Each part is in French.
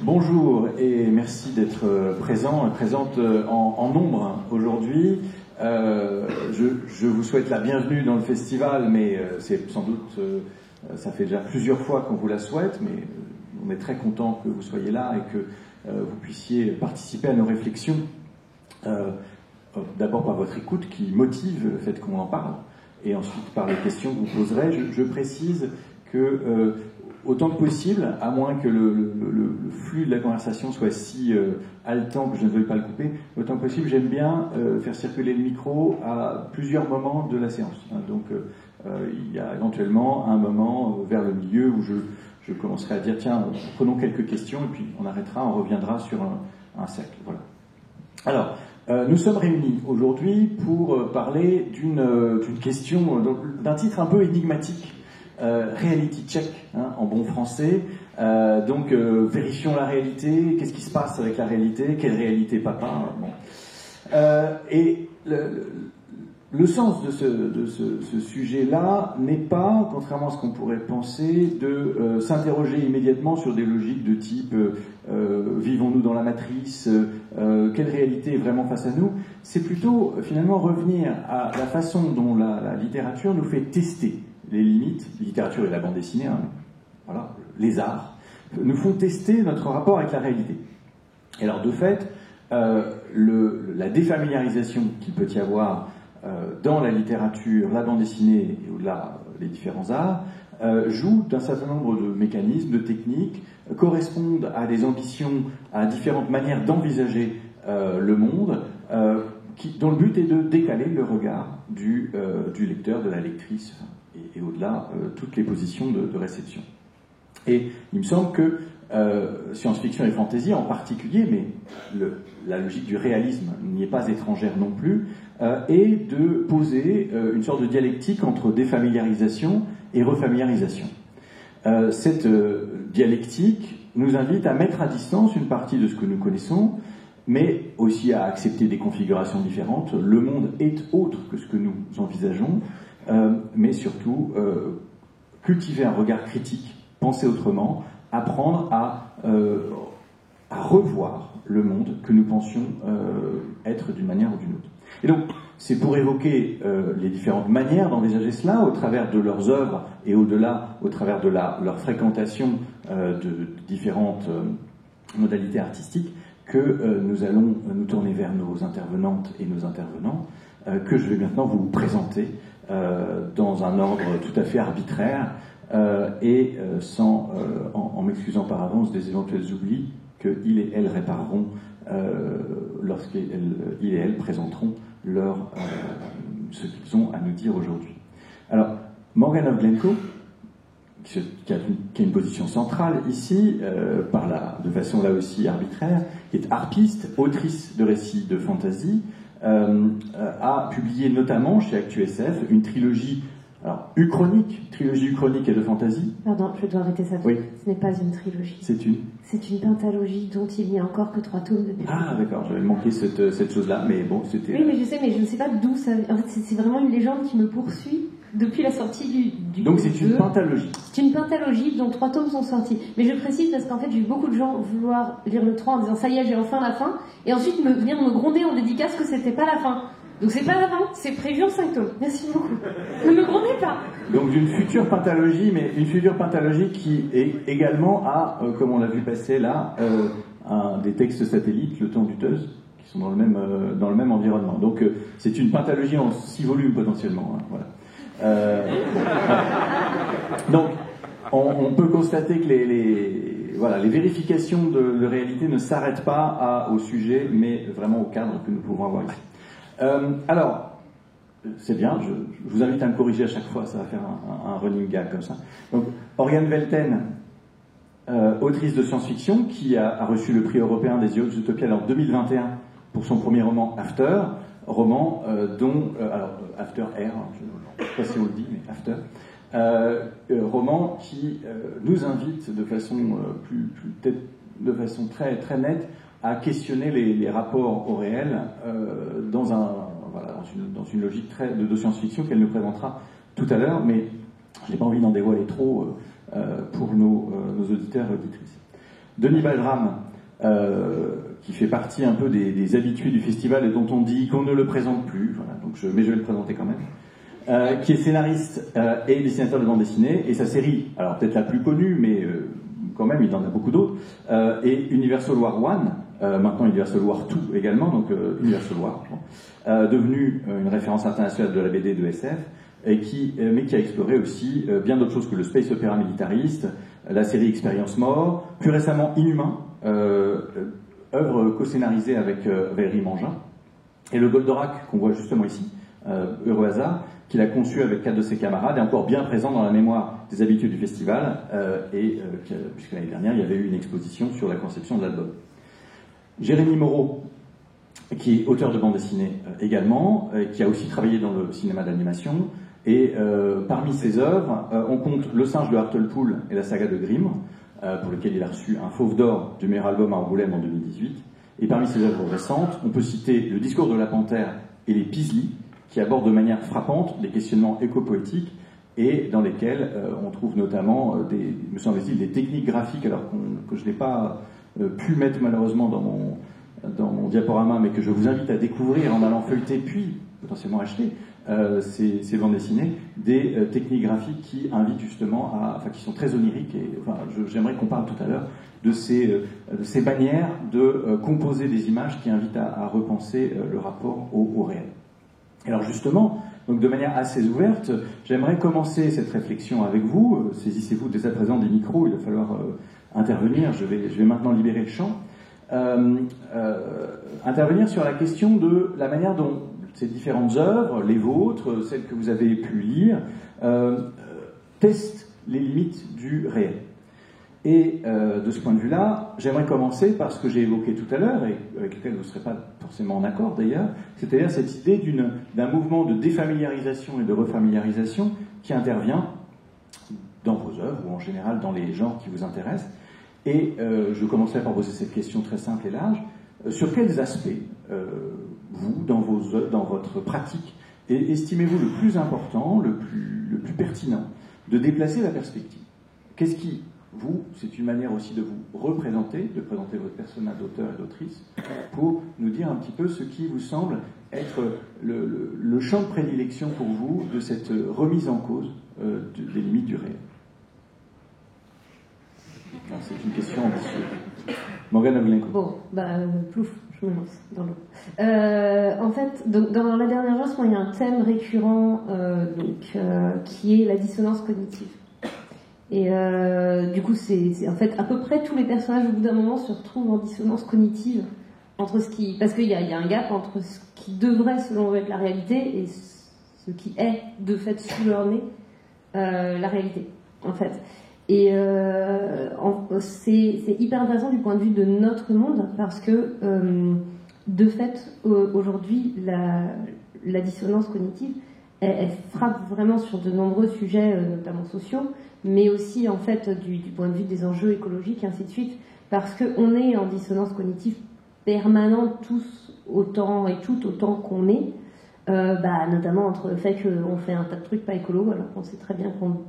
Bonjour et merci d'être présent et présente en nombre aujourd'hui. Je vous souhaite la bienvenue dans le festival, mais c'est sans doute, ça fait déjà plusieurs fois qu'on vous la souhaite, mais on est très content que vous soyez là et que vous puissiez participer à nos réflexions. D'abord par votre écoute qui motive le fait qu'on en parle, et ensuite par les questions que vous poserez. Je précise que autant que possible, à moins que le flux de la conversation soit si haletant que je ne veuille pas le couper, autant que possible, j'aime bien faire circuler le micro à plusieurs moments de la séance. Donc il y a éventuellement un moment vers le milieu où je commencerai à dire tiens, prenons quelques questions, et puis on arrêtera, on reviendra sur un cercle. Voilà. Alors, nous sommes réunis aujourd'hui pour parler d'une question, d'un titre un peu énigmatique, reality check, hein, en bon français. Donc, vérifions la réalité, qu'est-ce qui se passe avec la réalité, quelle réalité papa, bon. Et le sens de ce sujet-là n'est pas, contrairement à ce qu'on pourrait penser, de s'interroger immédiatement sur des logiques de type vivons-nous dans la matrice, quelle réalité est vraiment face à nous. C'est plutôt finalement revenir à la façon dont la littérature nous fait tester les limites, la littérature et la bande dessinée, hein, voilà, les arts, nous font tester notre rapport avec la réalité. Et alors de fait, la défamiliarisation qu'il peut y avoir dans la littérature, la bande dessinée et au-delà les différents arts, joue d'un certain nombre de mécanismes, de techniques, correspondent à des ambitions, à différentes manières d'envisager le monde, dont le but est de décaler le regard du lecteur, de la lectrice, et au-delà, toutes les positions de réception. Et il me semble que science-fiction et fantasy en particulier, mais la logique du réalisme n'y est pas étrangère non plus, est de poser une sorte de dialectique entre défamiliarisation et refamiliarisation. Cette dialectique nous invite à mettre à distance une partie de ce que nous connaissons, mais aussi à accepter des configurations différentes. Le monde est autre que ce que nous envisageons, mais surtout cultiver un regard critique, penser autrement, apprendre à revoir le monde que nous pensions être d'une manière ou d'une autre. Et donc, c'est pour évoquer les différentes manières d'envisager cela au travers de leurs œuvres et au-delà, au travers de leur fréquentation de différentes modalités artistiques, que nous allons nous tourner vers nos intervenantes et nos intervenants, que je vais maintenant vous présenter dans un ordre tout à fait arbitraire et en m'excusant par avance des éventuels oublis qu'ils et elles répareront lorsqu'ils et elles présenteront ce qu'ils ont à nous dire aujourd'hui. Alors, Morgan of Glencoe, qui a une position centrale ici, de façon là aussi arbitraire, qui est harpiste, autrice de récits de fantasy, a publié notamment chez ActuSF une trilogie uchronique, trilogie uchronique et de fantasy. Pardon, je dois arrêter ça. Oui. Ce n'est pas une trilogie. C'est une pentalogie dont il n'y a encore que 3 tomes de publication. Ah d'accord, j'avais manqué cette chose-là, mais bon, c'était... Oui, mais je sais, mais je ne sais pas d'où ça... En fait, c'est vraiment une légende qui me poursuit depuis la sortie du Donc c'est une pentalogie. C'est une pentalogie dont 3 tomes sont sortis. Mais je précise parce qu'en fait, j'ai eu beaucoup de gens vouloir lire le 3 en disant ça y est, j'ai enfin la fin, et ensuite venir me gronder en dédicace que c'était pas la fin. Donc c'est pas la fin, c'est prévu en 5 tomes. Merci beaucoup. Ne me grondez pas. Donc d'une future pentalogie, mais une future pentalogie qui est également comme on l'a vu passer là, des textes satellites, Le Temps du Teuse, qui sont dans le même environnement. Donc c'est une pentalogie en 6 volumes potentiellement. Hein, voilà. Donc on peut constater que les vérifications de réalité ne s'arrêtent pas au sujet, mais vraiment au cadre que nous pouvons avoir ici. Alors, c'est bien, je vous invite à me corriger à chaque fois, ça va faire un running gag comme ça. Donc, Oriane Velten, autrice de science-fiction, qui a reçu le prix européen des Utopiales en 2021 pour son premier roman After, roman dont... alors, After Air, je ne sais pas si on le dit, mais After, roman qui nous invite de façon peut-être de façon très, très nette à questionner les rapports au réel dans une logique de science-fiction qu'elle nous présentera tout à l'heure, mais je n'ai pas envie d'en dévoiler trop pour nos auditeurs et auditrices. Denis Baldram, qui fait partie un peu des habitués du festival et dont on dit qu'on ne le présente plus, voilà, mais je vais le présenter quand même, qui est scénariste et dessinateur de bande dessinée, et sa série, alors peut-être la plus connue, mais quand même il en a beaucoup d'autres, est Universal War 1, maintenant Universal War 2 également, donc Universal War, devenu une référence internationale de la BD de SF, mais qui a exploré aussi bien d'autres choses que le space opéra militariste, la série Expérience Mort, plus récemment Inhumain, œuvre co-scénarisée avec Valérie Mangin, et le Goldorak qu'on voit justement ici, heureux hasard, qu'il a conçu avec 4 de ses camarades, et encore bien présent dans la mémoire des habitués du festival, puisque l'année dernière il y avait eu une exposition sur la conception de l'album. Jérémy Moreau, qui est auteur de bande dessinée également, qui a aussi travaillé dans le cinéma d'animation, et parmi ses œuvres, on compte Le Singe de Hartlepool et la saga de Grimm, pour lequel il a reçu un Fauve d'Or du meilleur album à Angoulême en 2018. Et parmi ses œuvres récentes, on peut citer Le Discours de la Panthère et Les Pisli, qui abordent de manière frappante des questionnements éco-poétiques et dans lesquels on trouve notamment, me semble-t-il, des techniques graphiques, alors que je n'ai pas pu mettre malheureusement dans mon diaporama, mais que je vous invite à découvrir en allant feuilleter, puis potentiellement acheter ces bandes dessinées, des techniques graphiques qui invitent justement qui sont très oniriques, et j'aimerais qu'on parle tout à l'heure de ces manières de composer des images qui invitent à repenser le rapport au réel. Alors justement, donc de manière assez ouverte, j'aimerais commencer cette réflexion avec vous. Saisissez-vous dès à présent des micros, il va falloir intervenir, je vais maintenant libérer le champ. Intervenir sur la question de la manière dont ces différentes œuvres, les vôtres, celles que vous avez pu lire, testent les limites du réel. Et de ce point de vue-là, j'aimerais commencer par ce que j'ai évoqué tout à l'heure, et avec lequel vous ne serez pas forcément en accord d'ailleurs, c'est-à-dire cette idée d'un mouvement de défamiliarisation et de refamiliarisation qui intervient dans vos œuvres, ou en général dans les genres qui vous intéressent. Et je commencerai par poser cette question très simple et large. Sur quels aspects, vous, dans votre pratique, estimez-vous le plus important, le plus pertinent, de déplacer la perspective? Qu'est-ce qui, vous, c'est une manière aussi de vous représenter, de présenter votre persona d'auteur et d'autrice, pour nous dire un petit peu ce qui vous semble être le champ de prédilection pour vous de cette remise en cause des limites du réel? C'est une question ambitieuse. Morgane Aguilenco. Bon, plouf, je me lance dans l'eau. En fait, donc, dans la dernière journée, il y a un thème récurrent qui est la dissonance cognitive. Et du coup, c'est en fait à peu près tous les personnages au bout d'un moment se retrouvent en dissonance cognitive entre parce qu'il y a un gap entre ce qui devrait selon eux être la réalité et ce qui est de fait sous leur nez la réalité, en fait. Et c'est hyper intéressant du point de vue de notre monde parce que de fait aujourd'hui la dissonance cognitive elle frappe vraiment sur de nombreux sujets notamment sociaux, mais aussi en fait du point de vue des enjeux écologiques et ainsi de suite, parce qu'on est en dissonance cognitive permanente tous autant et toutes autant qu'on est, notamment entre le fait qu'on fait un tas de trucs pas écolo alors qu'on sait très bien qu'on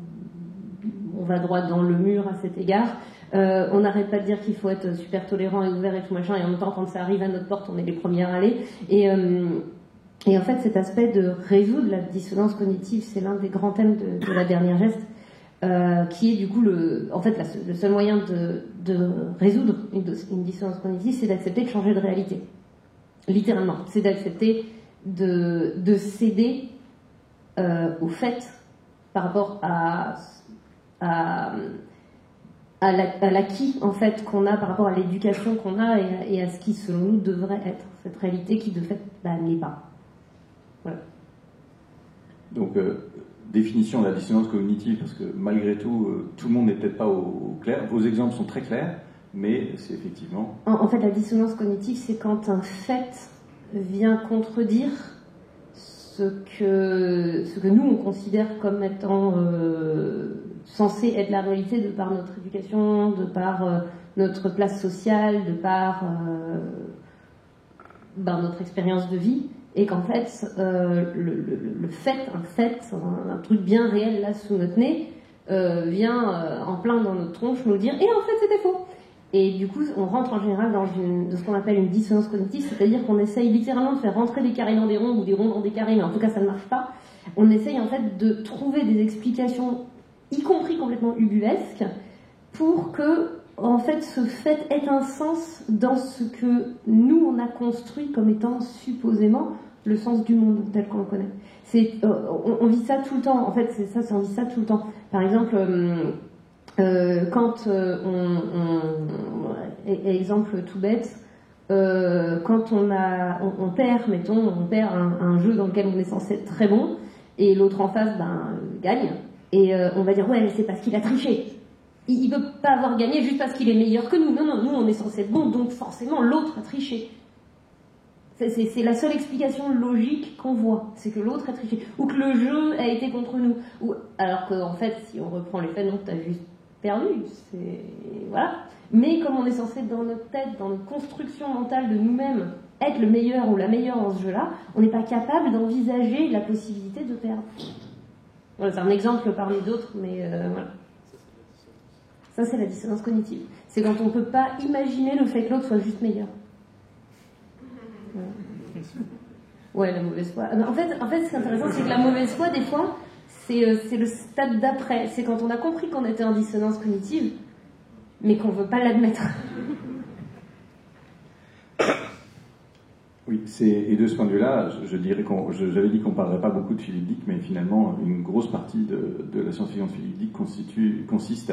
va droit dans le mur à cet égard. On n'arrête pas de dire qu'il faut être super tolérant et ouvert et tout machin, et en même temps quand ça arrive à notre porte on est les premiers à aller, et en fait cet aspect de résoudre la dissonance cognitive, c'est l'un des grands thèmes de la dernière geste, qui est du coup le seul moyen de résoudre une dissonance cognitive, c'est d'accepter de changer de réalité, littéralement, c'est d'accepter de céder au fait par rapport à l'acquis en fait qu'on a par rapport à l'éducation qu'on a et à ce qui selon nous devrait être cette réalité qui de fait n'est pas. Voilà. Donc définition de la dissonance cognitive, parce que malgré tout tout le monde n'est peut-être pas au clair. Vos exemples sont très clairs, mais c'est effectivement... En fait la dissonance cognitive, c'est quand un fait vient contredire ce que nous on considère comme étant censé être la réalité de par notre éducation, de par notre place sociale, de par notre expérience de vie, et qu'en fait un truc bien réel là sous notre nez vient en plein dans notre tronche nous dire et en fait c'était faux. Et du coup, on rentre en général dans ce qu'on appelle une dissonance cognitive, c'est-à-dire qu'on essaye littéralement de faire rentrer des carrés dans des ronds ou des ronds dans des carrés, mais en tout cas ça ne marche pas. On essaye en fait de trouver des explications, y compris complètement ubuesques, pour que en fait ce fait ait un sens dans ce que nous on a construit comme étant supposément le sens du monde tel qu'on le connaît. On vit ça tout le temps. En fait, on vit ça tout le temps. Par exemple. Quand exemple tout bête, quand on perd, mettons, on perd un jeu dans lequel on est censé être très bon, et l'autre en face gagne, et on va dire ouais mais c'est parce qu'il a triché. Il peut pas avoir gagné juste parce qu'il est meilleur que nous. Non, nous on est censé être bon, donc forcément l'autre a triché. C'est la seule explication logique qu'on voit, c'est que l'autre a triché, ou que le jeu a été contre nous. Alors qu'en fait, si on reprend les faits, non, t'as juste perdu, voilà. Mais comme on est censé dans notre tête, dans notre construction mentale de nous-mêmes, être le meilleur ou la meilleure dans ce jeu-là, on n'est pas capable d'envisager la possibilité de perdre. Voilà, c'est un exemple parmi d'autres, mais voilà. Ça, c'est la dissonance cognitive. C'est quand on ne peut pas imaginer le fait que l'autre soit juste meilleur. Ouais, la mauvaise foi. En fait, ce qui est intéressant, c'est que la mauvaise foi, des fois, c'est le stade d'après. C'est quand on a compris qu'on était en dissonance cognitive, mais qu'on ne veut pas l'admettre. Oui, et de ce point de vue-là, j'avais dit qu'on ne parlerait pas beaucoup de Philippe Dick, mais finalement, une grosse partie de la science-fiction de Philippe Dick consiste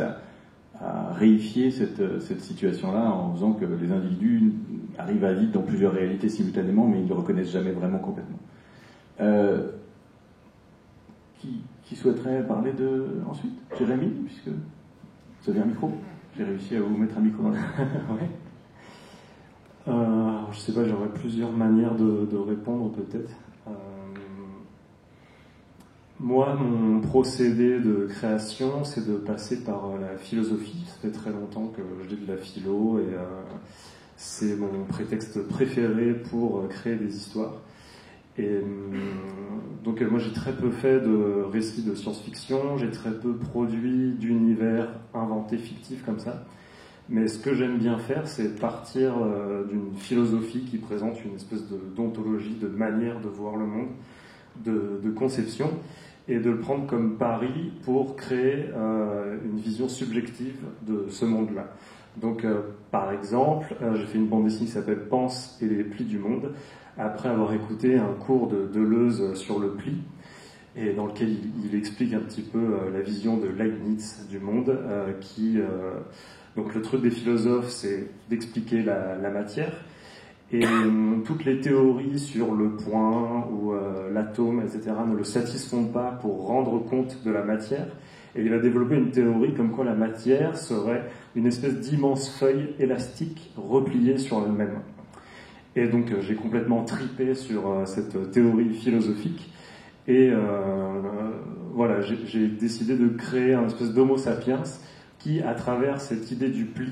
à réifier cette situation-là en faisant que les individus arrivent à vivre dans plusieurs réalités simultanément, mais ils ne le reconnaissent jamais vraiment complètement. Qui souhaiterait parler ensuite? Jérémy, puisque vous avez un micro. J'ai réussi à vous mettre un micro dans le... Ouais. Je sais pas, j'aurais plusieurs manières de répondre peut-être. Moi, mon procédé de création, c'est de passer par la philosophie. Ça fait très longtemps que je lis de la philo et c'est mon prétexte préféré pour créer des histoires. Et donc moi j'ai très peu fait de récits de science-fiction, j'ai très peu produit d'univers inventés fictifs comme ça. Mais ce que j'aime bien faire, c'est partir d'une philosophie qui présente une espèce d'ontologie, de manière de voir le monde, de conception, et de le prendre comme pari pour créer une vision subjective de ce monde-là. Donc par exemple, j'ai fait une bande dessinée qui s'appelle Pense et les plis du monde, après avoir écouté un cours de Deleuze sur le pli, et dans lequel il explique un petit peu la vision de Leibniz du monde, donc le truc des philosophes, c'est d'expliquer la matière, et toutes les théories sur le point ou l'atome, etc., ne le satisfont pas pour rendre compte de la matière, et il va développer une théorie comme quoi la matière serait une espèce d'immense feuille élastique repliée sur elle-même. Et donc j'ai complètement tripé sur cette théorie philosophique, et voilà, j'ai décidé de créer un espèce d'homo sapiens qui, à travers cette idée du pli,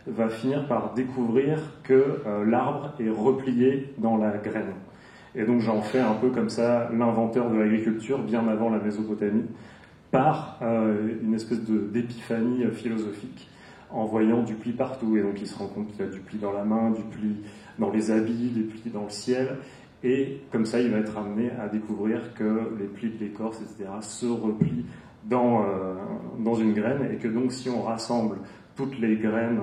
va finir par découvrir que l'arbre est replié dans la graine. Et donc j'en fais un peu comme ça l'inventeur de l'agriculture, bien avant la Mésopotamie, par une espèce d'épiphanie philosophique, en voyant du pli partout. Et donc il se rend compte qu'il y a du pli dans la main, du pli dans les habits, des plis dans le ciel, et comme ça il va être amené à découvrir que les plis de l'écorce, etc., se replient dans une graine, et que donc si on rassemble toutes les graines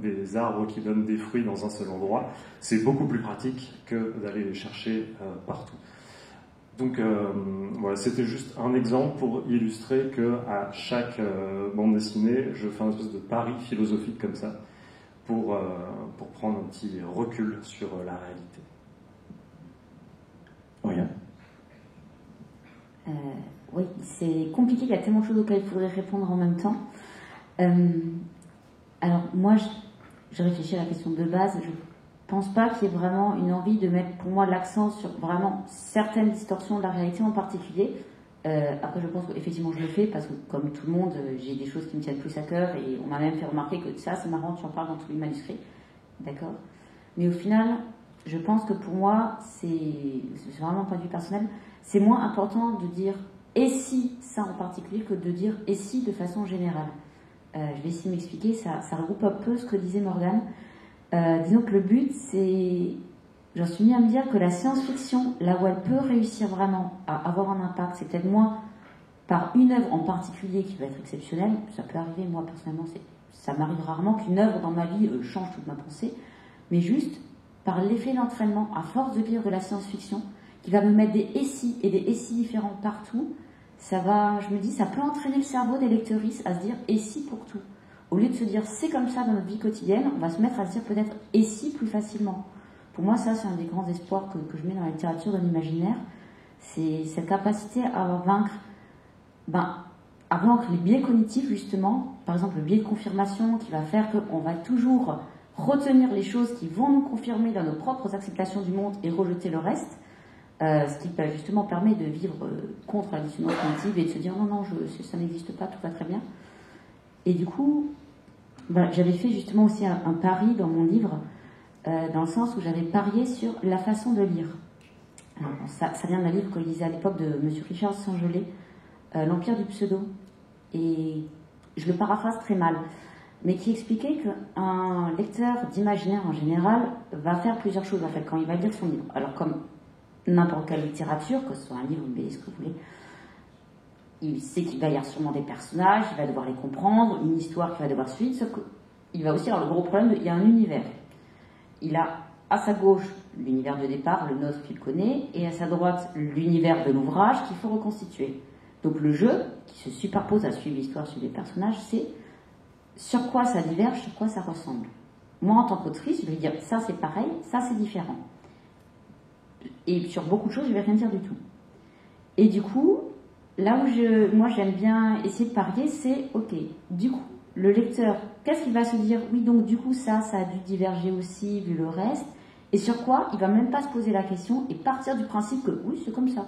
des arbres qui donnent des fruits dans un seul endroit, c'est beaucoup plus pratique que d'aller les chercher partout. Donc voilà, c'était juste un exemple pour illustrer qu'à chaque bande dessinée, je fais une espèce de pari philosophique comme ça, pour prendre un petit recul sur la réalité. Rien. Oui, c'est compliqué, il y a tellement de choses auxquelles il faudrait répondre en même temps. Alors moi, je réfléchis à la question de base, je pense pas qu'il y ait vraiment une envie de mettre pour moi l'accent sur vraiment certaines distorsions de la réalité en particulier. Après je pense qu'effectivement je le fais parce que comme tout le monde, j'ai des choses qui me tiennent plus à cœur, et on m'a même fait remarquer que ça c'est marrant, tu en parles dans tous les manuscrits, d'accord. Mais au final, je pense que pour moi, c'est vraiment un point de vue personnel, c'est moins important de dire et si ça en particulier que de dire et si de façon générale. Je vais essayer de m'expliquer, ça regroupe un peu ce que disait Morgane. Disons que le but, c'est... J'en suis mis à me dire que la science-fiction, là où elle peut réussir vraiment à avoir un impact, c'est peut-être moins par une œuvre en particulier qui va être exceptionnelle. Ça peut arriver, moi personnellement, ça m'arrive rarement qu'une œuvre dans ma vie change toute ma pensée, mais juste par l'effet d'entraînement, à force de lire de la science-fiction, qui va me mettre des essais et des essais différents partout, ça peut entraîner le cerveau des lectrices à se dire « et si » pour tout. Au lieu de se dire « c'est comme ça dans notre vie quotidienne », on va se mettre à se dire peut-être « et si » plus facilement. Pour moi, ça, c'est un des grands espoirs que je mets dans la littérature de l'imaginaire. C'est cette capacité à vaincre les biais cognitifs, justement. Par exemple, le biais de confirmation qui va faire qu'on va toujours retenir les choses qui vont nous confirmer dans nos propres acceptations du monde et rejeter le reste. Ce qui justement permet de vivre contre la dissonance cognitive et de se dire non, ça n'existe pas, tout va très bien. Et du coup, j'avais fait justement aussi un pari dans mon livre, dans le sens où j'avais parié sur la façon de lire. Alors, ça vient d'un livre que je lisais à l'époque de M. Richard Saint-Gelais, L'Empire du pseudo. Et je le paraphrase très mal, mais qui expliquait qu'un lecteur d'imaginaire en général va faire plusieurs choses en fait quand il va lire son livre. Alors comme n'importe quelle littérature, que ce soit un livre, une BD, ce que vous voulez, il sait qu'il va y avoir sûrement des personnages, il va devoir les comprendre, une histoire qu'il va devoir suivre, sauf qu'il va aussi avoir le gros problème, il y a un univers. Il a à sa gauche l'univers de départ, le nôtre qu'il connaît, et à sa droite l'univers de l'ouvrage qu'il faut reconstituer. Donc le jeu, qui se superpose à suivre l'histoire, suivre les personnages, c'est sur quoi ça diverge, sur quoi ça ressemble. Moi, en tant qu'autrice, je vais dire ça c'est pareil, ça c'est différent. Et sur beaucoup de choses, je vais rien dire du tout. Et du coup, là où moi j'aime bien essayer de parier, c'est ok, du coup, le lecteur, qu'est-ce qu'il va se dire? Oui, donc du coup, ça a dû diverger aussi, vu le reste. Et sur quoi il va même pas se poser la question et partir du principe que oui, c'est comme ça.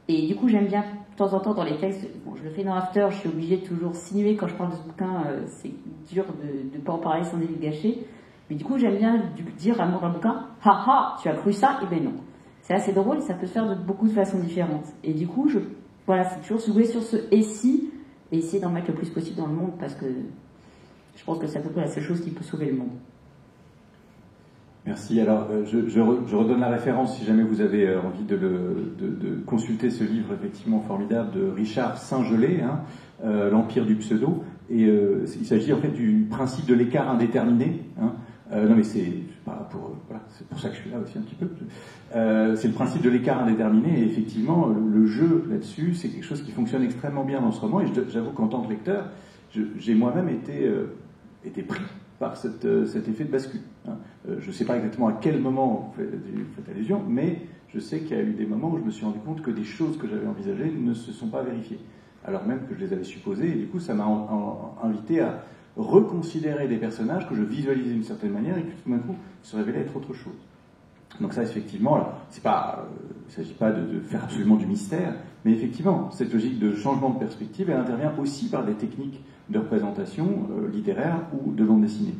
Et du coup, j'aime bien, de temps en temps, dans les textes, bon, je le fais dans After, je suis obligée de toujours sinuer quand je parle de ce bouquin, c'est dur de ne pas en parler sans les gâcher. Mais du coup, j'aime bien dire à mon dans le bouquin, haha, tu as cru ça? Eh ben non. C'est assez drôle, ça peut se faire de beaucoup de façons différentes. Et du coup, c'est toujours se jouer sur ce et si, et essayer d'en mettre le plus possible dans le monde, parce que je pense que c'est à peu près la seule chose qui peut sauver le monde. Merci. Alors, je redonne la référence si jamais vous avez envie de consulter ce livre effectivement formidable de Richard Saint-Gelais, L'Empire du pseudo. Et il s'agit en fait du principe de l'écart indéterminé. Non mais c'est pour ça que je suis là aussi un petit peu. C'est le principe de l'écart indéterminé et effectivement le jeu là-dessus c'est quelque chose qui fonctionne extrêmement bien dans ce roman et j'avoue qu'en tant que lecteur j'ai moi-même été pris par cet effet de bascule. Je ne sais pas exactement à quel moment vous faites allusion, mais je sais qu'il y a eu des moments où je me suis rendu compte que des choses que j'avais envisagées ne se sont pas vérifiées, alors même que je les avais supposées, et du coup ça m'a invité à reconsidérer des personnages que je visualisais d'une certaine manière et qui tout d'un coup se révélaient être autre chose. Donc ça effectivement, il ne s'agit pas de faire absolument du mystère, mais effectivement, cette logique de changement de perspective, elle intervient aussi par des techniques de représentation littéraire ou de bande dessinée.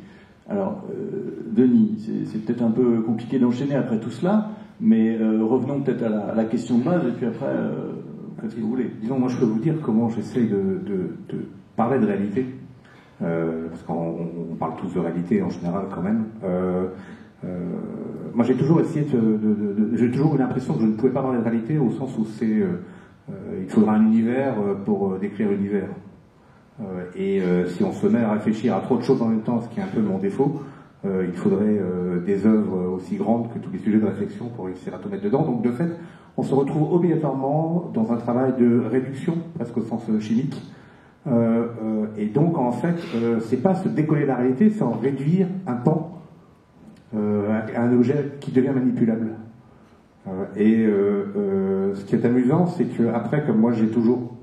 Alors, Denis, c'est peut-être un peu compliqué d'enchaîner après tout cela, mais revenons peut-être à la question de base, et puis après, faites ce que vous voulez. Disons, moi je peux vous dire comment j'essaie de parler de réalité, parce qu'on parle tous de réalité en général quand même. Moi j'ai toujours essayé j'ai toujours eu l'impression que je ne pouvais pas parler de réalité au sens où il faudra un univers pour décrire l'univers. Et si on se met à réfléchir à trop de choses en même temps, ce qui est un peu mon défaut, il faudrait des œuvres aussi grandes que tous les sujets de réflexion pour réussir à tout mettre dedans. Donc de fait, on se retrouve obligatoirement dans un travail de réduction, presque au sens chimique. Et donc en fait, c'est pas se décoller de la réalité, c'est en réduire un pan à un objet qui devient manipulable. Ce qui est amusant, c'est que après, comme moi j'ai toujours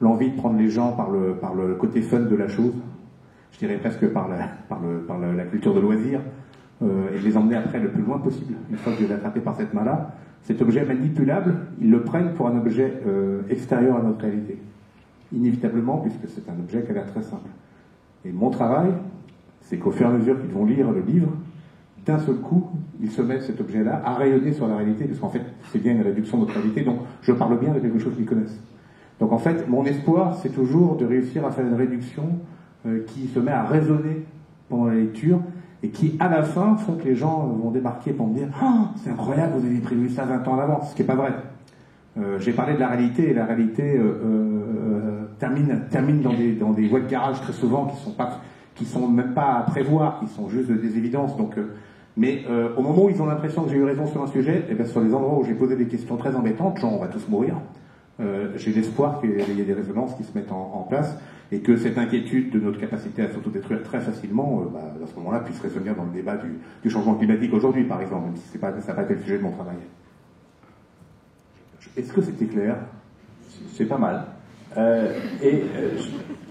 l'envie de prendre les gens par le côté fun de la chose, je dirais presque par la culture de loisir, et de les emmener après le plus loin possible. Une fois que je les ai attrapés par cette main-là, cet objet manipulable, ils le prennent pour un objet extérieur à notre réalité. Inévitablement, puisque c'est un objet qui a l'air très simple. Et mon travail, c'est qu'au fur et à mesure qu'ils vont lire le livre, d'un seul coup, ils se mettent cet objet-là à rayonner sur la réalité, parce qu'en fait, c'est bien une réduction de notre réalité, donc je parle bien de quelque chose qu'ils connaissent. Donc en fait, mon espoir, c'est toujours de réussir à faire une réduction qui se met à résonner pendant la lecture et qui, à la fin, font que les gens vont débarquer pour me dire « Oh, c'est incroyable, vous avez prévu ça 20 ans à l'avance », ce qui n'est pas vrai. J'ai parlé de la réalité, et la réalité termine dans des voies de garage très souvent qui sont même pas à prévoir, qui sont juste des évidences. Donc, mais au moment où ils ont l'impression que j'ai eu raison sur un sujet, et bien sur les endroits où j'ai posé des questions très embêtantes, genre on va tous mourir, j'ai l'espoir qu'il y ait des résonances qui se mettent en place et que cette inquiétude de notre capacité à s'autodétruire très facilement, à ce moment-là, puisse résonner dans le débat du changement climatique aujourd'hui, par exemple, même si ça n'a pas été le sujet de mon travail. Est-ce que c'était clair? C'est pas mal.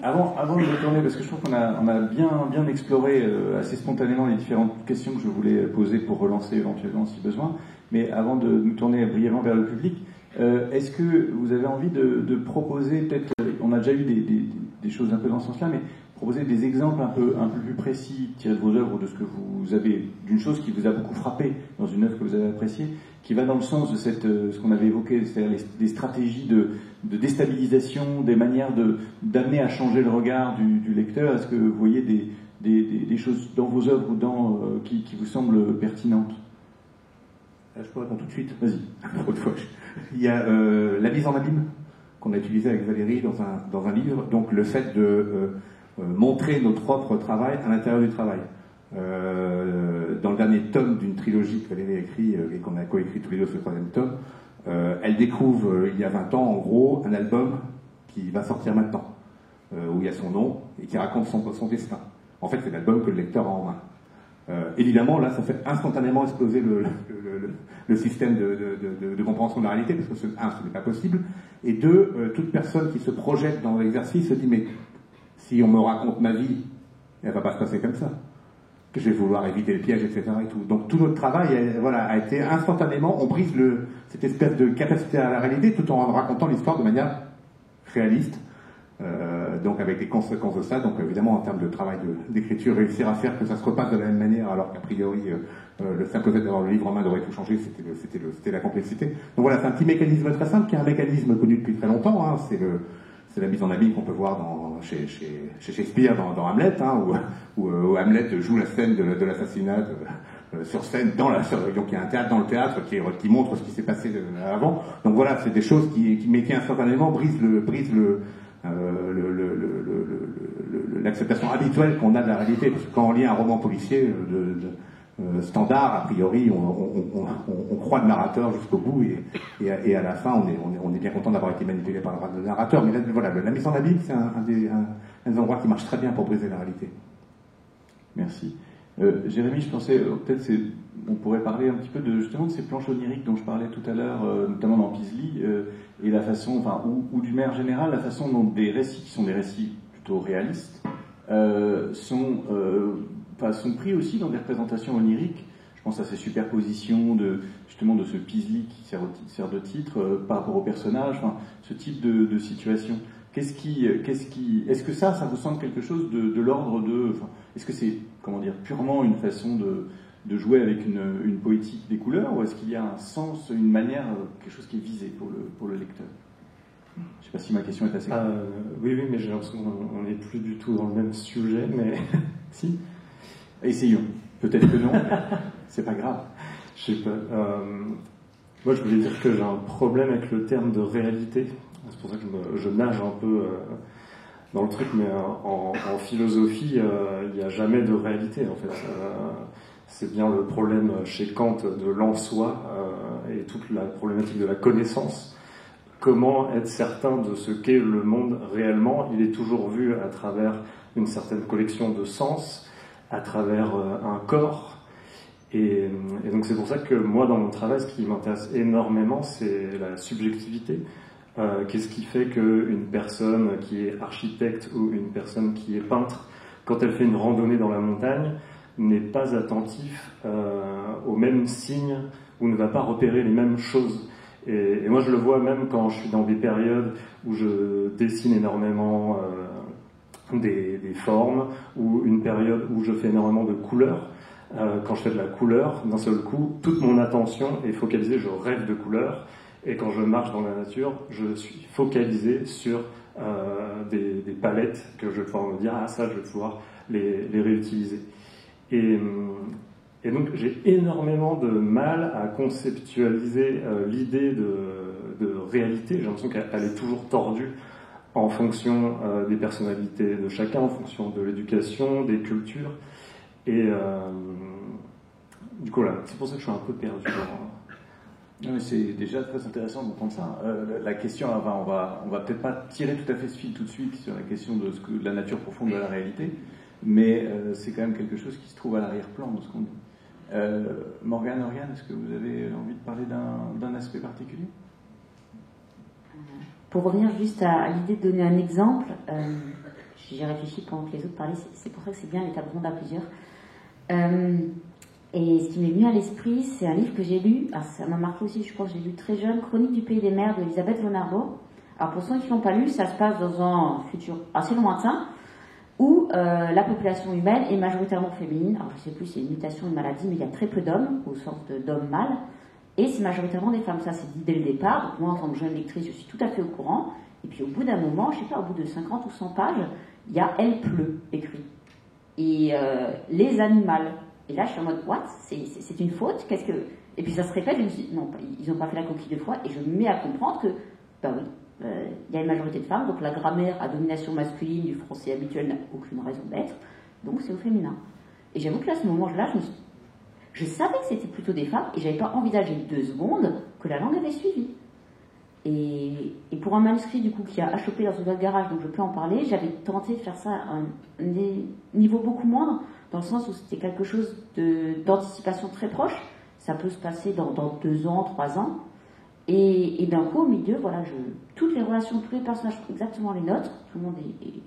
Avant de me tourner, parce que je trouve qu'on a bien exploré assez spontanément les différentes questions que je voulais poser pour relancer éventuellement si besoin, mais avant de nous tourner brièvement vers le public, est-ce que vous avez envie de proposer, peut-être, on a déjà eu des choses un peu dans ce sens-là, mais proposer des exemples un peu plus précis tirés de vos œuvres ou de ce que vous avez, d'une chose qui vous a beaucoup frappé dans une œuvre que vous avez appréciée, qui va dans le sens de ce qu'on avait évoqué, c'est-à-dire des stratégies de déstabilisation, des manières d'amener à changer le regard du lecteur. Est-ce que vous voyez des choses dans vos œuvres ou qui vous semblent pertinentes? Je peux répondre tout de suite. Vas-y. Il y a la mise en abîme qu'on a utilisée avec Valérie dans un livre, donc le fait de montrer notre propre travail à l'intérieur du travail. Dans le dernier tome d'une trilogie que Valérie a écrit et qu'on a coécrit tous les deux sur le troisième tome, elle découvre il y a 20 ans en gros un album qui va sortir maintenant, où il y a son nom et qui raconte son destin. En fait, c'est l'album que le lecteur a en main. Évidemment, là, ça fait instantanément exploser le système de compréhension de la réalité, parce que ce n'est pas possible, et deux, toute personne qui se projette dans l'exercice se dit, mais si on me raconte ma vie, elle va pas se passer comme ça, que je vais vouloir éviter le piège, etc. et tout. Donc tout notre travail a été instantanément, on brise cette espèce de capacité à la réalité tout en racontant l'histoire de manière réaliste, donc avec les conséquences de ça. Donc évidemment en termes de travail d'écriture, réussir à faire que ça se repasse de la même manière, alors qu'a priori le simple fait d'avoir le livre en main devrait tout changer, c'était la complexité. Donc voilà, c'est un petit mécanisme très simple qui est un mécanisme connu depuis très longtemps, hein, c'est la mise en abîme qu'on peut voir chez Shakespeare dans Hamlet, hein, où Hamlet joue la scène de l'assassinat sur scène, donc il y a un théâtre dans le théâtre qui montre ce qui s'est passé avant. Donc voilà, c'est des choses qui instantanément brisent l'acceptation habituelle qu'on a de la réalité. Parce que quand on lit un roman policier standard, a priori, on croit le narrateur jusqu'au bout et à la fin, on est bien content d'avoir été manipulé par le narrateur. Mais là, voilà, la mise en abîme, c'est un des endroits qui marche très bien pour briser la réalité. Merci. Jérémy, je pensais, peut-être on pourrait parler un petit peu justement de ces planches oniriques dont je parlais tout à l'heure, notamment dans Pisely, et la façon, ou d'une manière générale, la façon dont des récits qui sont des récits plutôt réalistes sont pris aussi dans des représentations oniriques. Je pense à ces superpositions justement de ce Pisely qui sert de titre par rapport au personnage, ce type de situation. Est-ce que ça vous semble quelque chose de l'ordre est-ce que c'est, purement une façon de jouer avec une poétique des couleurs, ou est-ce qu'il y a un sens, une manière, quelque chose qui est visé pour le lecteur? Je ne sais pas si ma question est assez claire. Oui, mais j'ai l'impression qu'on n'est plus du tout dans le même sujet, mais si. Essayons. Peut-être que non, c'est pas grave. Je sais pas. Moi, je voulais dire que j'ai un problème avec le terme de réalité. C'est pour ça que je nage un peu dans le truc, mais en philosophie, il n'y a jamais de réalité, en fait. C'est bien le problème chez Kant de l'en-soi et toute la problématique de la connaissance. Comment être certain de ce qu'est le monde réellement? Il est toujours vu à travers une certaine collection de sens, à travers un corps. Et donc c'est pour ça que moi, dans mon travail, ce qui m'intéresse énormément, c'est la subjectivité. Qu'est-ce qui fait qu'une personne qui est architecte ou une personne qui est peintre, quand elle fait une randonnée dans la montagne, n'est pas attentif aux mêmes signes ou ne va pas repérer les mêmes choses? Et moi je le vois même quand je suis dans des périodes où je dessine énormément des formes, ou une période où je fais énormément de couleurs. Quand je fais de la couleur, d'un seul coup, toute mon attention est focalisée, je rêve de couleurs, Et quand je marche dans la nature, je suis focalisé sur des palettes que je vais pouvoir me dire, ah ça, je vais pouvoir les réutiliser. Et donc j'ai énormément de mal à conceptualiser l'idée de réalité. J'ai l'impression qu'elle est toujours tordue en fonction des personnalités de chacun, en fonction de l'éducation, des cultures. Et du coup, là, c'est pour ça que je suis un peu perdu. Non, mais c'est déjà très intéressant d'entendre ça. La question, enfin, on va peut-être pas tirer tout à fait ce fil tout de suite sur la question de la nature profonde de la réalité, mais c'est quand même quelque chose qui se trouve à l'arrière-plan de ce qu'on dit. Morgane, Oriane, est-ce que vous avez envie de parler d'un aspect particulier ? Pour revenir juste à l'idée de donner un exemple, j'ai réfléchi pendant que les autres parlaient, c'est pour ça que c'est bien les tables rondes à plusieurs. Et ce qui m'est venu à l'esprit, c'est un livre que j'ai lu, alors ça m'a marqué aussi, je pense que j'ai lu très jeune, Chronique du pays des mers d'Elisabeth von Arbour. Alors pour ceux qui ne l'ont pas lu, ça se passe dans un futur assez lointain, où la population humaine est majoritairement féminine. Alors je ne sais plus si c'est une mutation, une maladie, mais il y a très peu d'hommes, au sens d'hommes mâles, et c'est majoritairement des femmes. Ça c'est dit dès le départ, donc moi en tant que jeune lectrice, je suis tout à fait au courant, et puis au bout d'un moment, je ne sais pas, au bout de 50 ou 100 pages, il y a « Elle pleut » écrit. Et les animaux. Et là, je suis en mode, what ? C'est une faute ? Qu'est-ce que... Et puis ça se répète, je me dis, non, ils n'ont pas fait la coquille de fois, et je me mets à comprendre que, bah oui, il y a une majorité de femmes, donc la grammaire à domination masculine du français habituel n'a aucune raison d'être, donc c'est au féminin. Et j'avoue que là, à ce moment-là, je savais que c'était plutôt des femmes, et j'avais pas envisagé 2 secondes que la langue avait suivi. Et pour un manuscrit, du coup, qui a achoppé dans une autre garage, donc je peux en parler, j'avais tenté de faire ça à un niveau beaucoup moindre, dans le sens où c'était quelque chose d'anticipation très proche. Ça peut se passer dans 2 ans, 3 ans. Et d'un coup, au milieu, voilà, toutes les relations, tous les personnages sont exactement les nôtres. Tout le monde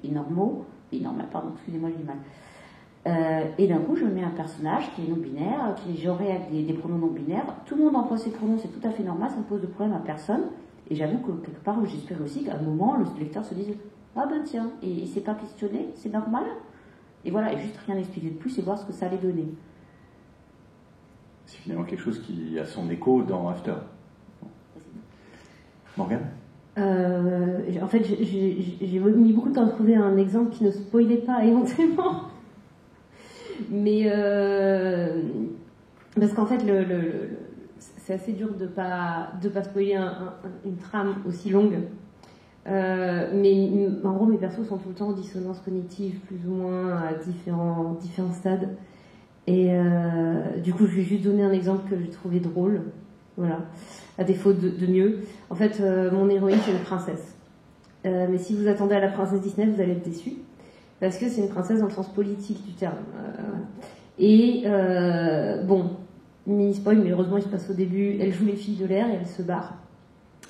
est normal, pardon, excusez-moi, j'ai du mal. Et d'un coup, je mets un personnage qui est non-binaire, qui est genré avec des pronoms non-binaires. Tout le monde emploie ses pronoms, c'est tout à fait normal, ça ne pose de problème à personne. Et j'avoue que quelque part, j'espère aussi qu'à un moment, le lecteur se dise « Ah ben tiens, et il ne s'est pas questionné, c'est normal ?» Et voilà, et juste rien expliquer de plus et voir ce que ça allait donner. C'est finalement quelque chose qui a son écho dans After. Morgane ? En fait, j'ai mis beaucoup de temps à trouver un exemple qui ne spoilait pas éventuellement. Mais parce qu'en fait, c'est assez dur de pas spoiler une trame aussi longue. Mais en gros, mes persos sont tout le temps en dissonance cognitive, plus ou moins à différents stades. Et du coup, je vais juste donner un exemple que j'ai trouvé drôle, voilà, à défaut de mieux. En fait, mon héroïne, c'est une princesse. Mais si vous attendez à la princesse Disney, vous allez être déçus, parce que c'est une princesse dans le sens politique du terme. Et bon, mini spoil, mais heureusement, il se passe au début. Elle joue les filles de l'air et elle se barre.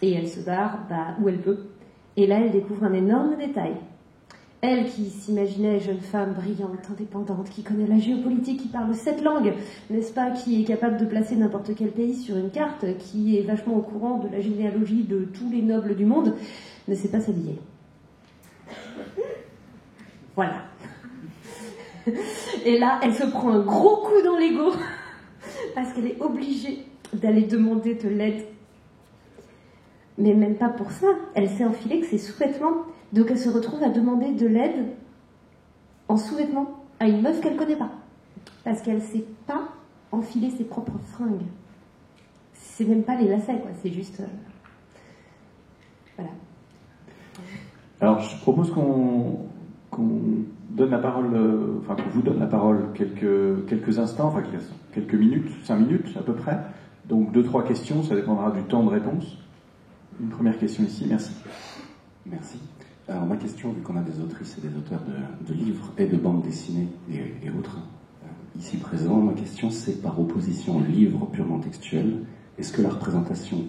Et elle se barre où elle peut. Et là, elle découvre un énorme détail. Elle qui s'imaginait jeune femme brillante, indépendante, qui connaît la géopolitique, qui parle 7 langues, n'est-ce pas, qui est capable de placer n'importe quel pays sur une carte, qui est vachement au courant de la généalogie de tous les nobles du monde, ne sait pas s'habiller. Voilà. Et là, elle se prend un gros coup dans l'ego, parce qu'elle est obligée d'aller demander de l'aide. Mais même pas pour ça. Elle s'est enfilée que ses sous-vêtements. Donc elle se retrouve à demander de l'aide en sous-vêtements à une meuf qu'elle connaît pas. Parce qu'elle sait pas enfiler ses propres fringues. C'est même pas les lacets, quoi. C'est juste... Voilà. Alors je propose qu'on donne la parole, qu'on vous donne la parole quelques instants, quelques minutes, 5 minutes à peu près. Donc 2-3 questions, ça dépendra du temps de réponse. Une première question ici, merci. Merci. Alors ma question, vu qu'on a des autrices et des auteurs de livres et de bandes dessinées et autres, ici présents, ma question c'est par opposition au livre purement textuel, est-ce que la représentation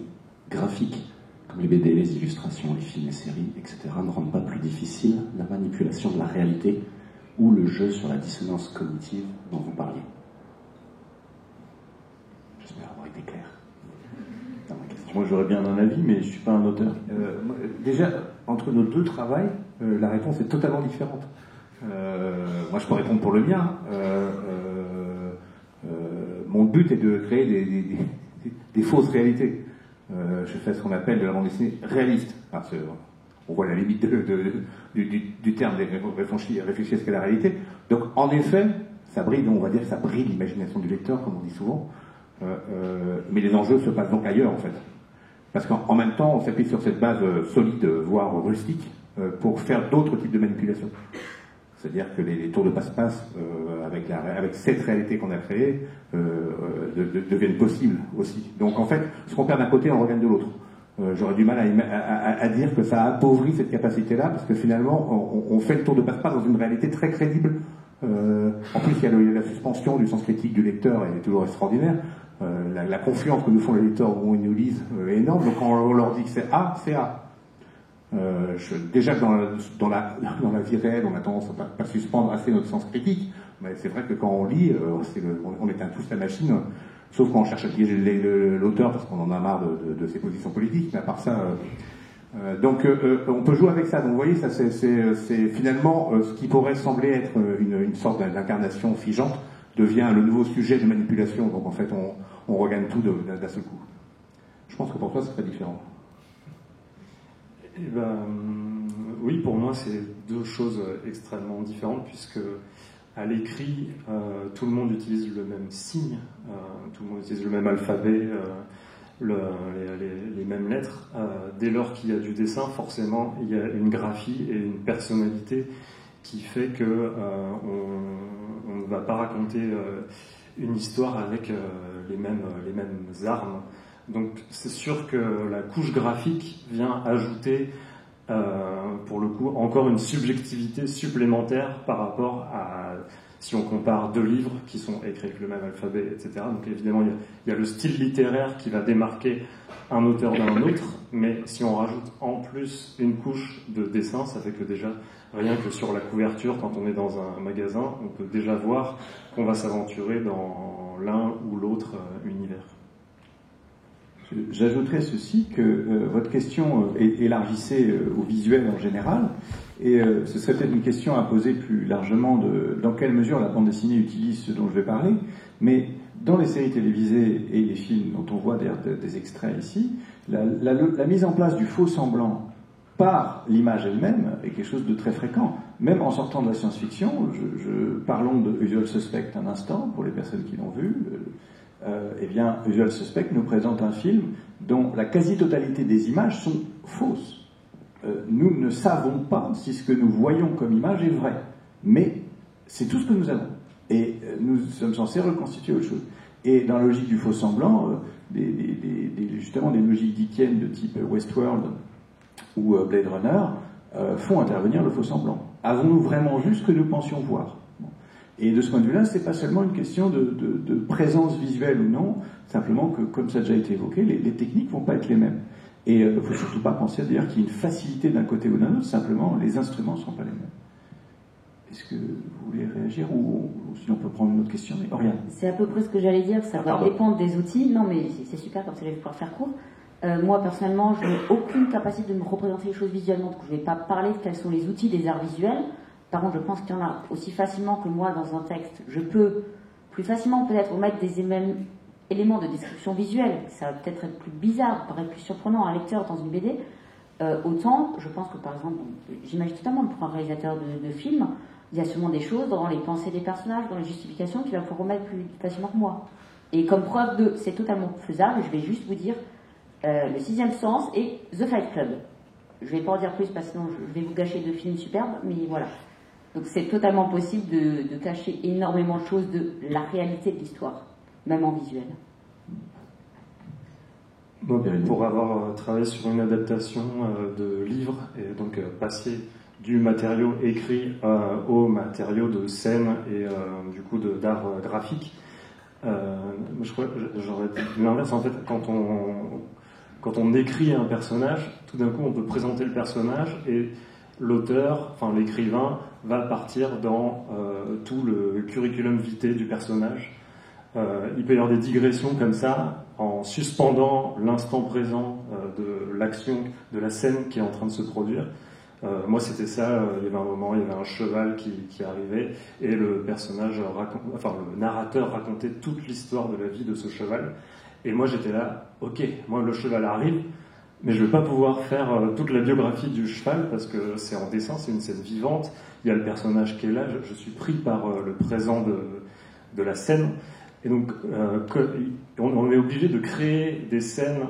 graphique, comme les BD, les illustrations, les films, les séries, etc., ne rendent pas plus difficile la manipulation de la réalité ou le jeu sur la dissonance cognitive dont vous parliez ? J'espère avoir été clair. Moi j'aurais bien un avis, mais je ne suis pas un auteur. Déjà, entre nos 2 travails, la réponse est totalement différente. Moi je peux répondre pour le mien. Mon but est de créer des fausses réalités. je fais ce qu'on appelle de la bande dessinée réaliste. Alors, on voit la limite du terme réfléchir à ce qu'est la réalité. Donc, en effet, ça bride, on va dire que ça bride l'imagination du lecteur, comme on dit souvent. Mais les enjeux se passent donc ailleurs, en fait. Parce qu'en même temps, on s'appuie sur cette base solide, voire rustique, pour faire d'autres types de manipulations. C'est-à-dire que les tours de passe-passe, avec cette réalité qu'on a créée, deviennent possibles aussi. Donc en fait, ce qu'on perd d'un côté, on regagne de l'autre. J'aurais du mal à dire que ça appauvrit cette capacité-là, parce que finalement, on fait le tour de passe-passe dans une réalité très crédible. En plus, il y a la suspension du sens critique du lecteur, elle est toujours extraordinaire. La confiance que nous font les lecteurs où ils nous lisent est énorme. Donc quand on leur dit que c'est A, c'est A. Déjà que dans la vie réelle, on a tendance à pas suspendre assez notre sens critique, mais c'est vrai que quand on lit, on éteint tous la machine, sauf quand on cherche à piéger l'auteur parce qu'on en a marre de ses positions politiques, mais à part ça... donc on peut jouer avec ça. Donc vous voyez, ça c'est finalement ce qui pourrait sembler être une sorte d'incarnation figeante devient le nouveau sujet de manipulation. Donc en fait, on regagne tout d'un seul coup. Je pense que pour toi, c'est très différent. Eh ben, oui, pour moi, c'est deux choses extrêmement différentes, puisque à l'écrit, tout le monde utilise le même signe, tout le monde utilise le même alphabet, les mêmes lettres. Dès lors qu'il y a du dessin, forcément, il y a une graphie et une personnalité qui fait que on ne va pas raconter une histoire avec les mêmes armes. Donc c'est sûr que la couche graphique vient ajouter, pour le coup, encore une subjectivité supplémentaire par rapport à, si on compare deux livres qui sont écrits avec le même alphabet, etc. Donc évidemment, il y a le style littéraire qui va démarquer un auteur d'un autre, mais si on rajoute en plus une couche de dessin, ça fait que déjà, rien que sur la couverture, quand on est dans un magasin, on peut déjà voir qu'on va s'aventurer dans l'un ou l'autre univers. J'ajouterais ceci, que votre question élargissait au visuel en général, et ce serait peut-être une question à poser plus largement dans quelle mesure la bande dessinée utilise ce dont je vais parler, mais dans les séries télévisées et les films dont on voit d'ailleurs des extraits ici, la mise en place du faux semblant par l'image elle-même est quelque chose de très fréquent. Même en sortant de la science-fiction, parlons de Usual Suspect un instant, pour les personnes qui l'ont vu. Eh bien, Usual Suspect nous présente un film dont la quasi-totalité des images sont fausses. Nous ne savons pas si ce que nous voyons comme image est vrai, mais c'est tout ce que nous avons. Et nous sommes censés reconstituer autre chose. Et dans la logique du faux semblant, justement des logiques dickiennes de type Westworld ou Blade Runner font intervenir le faux semblant. Avons-nous vraiment vu ce que nous pensions voir ? Et de ce point de vue-là, c'est pas seulement une question de présence visuelle ou non, simplement que, comme ça a déjà été évoqué, les techniques vont pas être les mêmes. Et il ne faut surtout pas penser d'ailleurs qu'il y a une facilité d'un côté ou d'un autre, simplement les instruments ne sont pas les mêmes. Est-ce que vous voulez réagir ou sinon on peut prendre une autre question? Mais Oriane. C'est à peu près ce que j'allais dire, ça va dépendre des outils. Non mais c'est super, comme ça je vais pouvoir faire court. Moi personnellement, je n'ai aucune capacité de me représenter les choses visuellement, donc je ne vais pas parler de quels sont les outils des arts visuels. Par contre, je pense qu'il y en a aussi facilement que moi dans un texte. Je peux plus facilement peut-être omettre des éléments de description visuelle. Ça va peut-être être plus bizarre, paraître plus surprenant à un lecteur dans une BD. Autant, je pense que par exemple, j'imagine totalement pour un réalisateur de film, il y a sûrement des choses dans les pensées des personnages, dans les justifications qu'il va pouvoir remettre plus facilement que moi. Et comme preuve de c'est totalement faisable, je vais juste vous dire Le Sixième Sens et The Fight Club. Je ne vais pas en dire plus parce que sinon je vais vous gâcher de films superbes, mais voilà. Donc c'est totalement possible de cacher énormément de choses de la réalité de l'histoire, même en visuel. Pour avoir travaillé sur une adaptation de livres et donc passer du matériau écrit au matériau de scène et du coup d'art graphique, je crois que j'aurais dit l'inverse. En fait, quand on écrit un personnage, tout d'un coup on peut présenter le personnage et l'auteur, enfin l'écrivain, va partir dans tout le curriculum vitae du personnage. Il peut y avoir des digressions comme ça, en suspendant l'instant présent de l'action, de la scène qui est en train de se produire. Moi c'était ça, il y avait un moment, il y avait un cheval qui arrivait, et le personnage, le narrateur racontait toute l'histoire de la vie de ce cheval. Et moi j'étais là, ok, moi le cheval arrive, mais je ne vais pas pouvoir faire toute la biographie du cheval parce que c'est en dessin, c'est une scène vivante, il y a le personnage qui est là, je suis pris par le présent de la scène. Et donc on est obligé de créer des scènes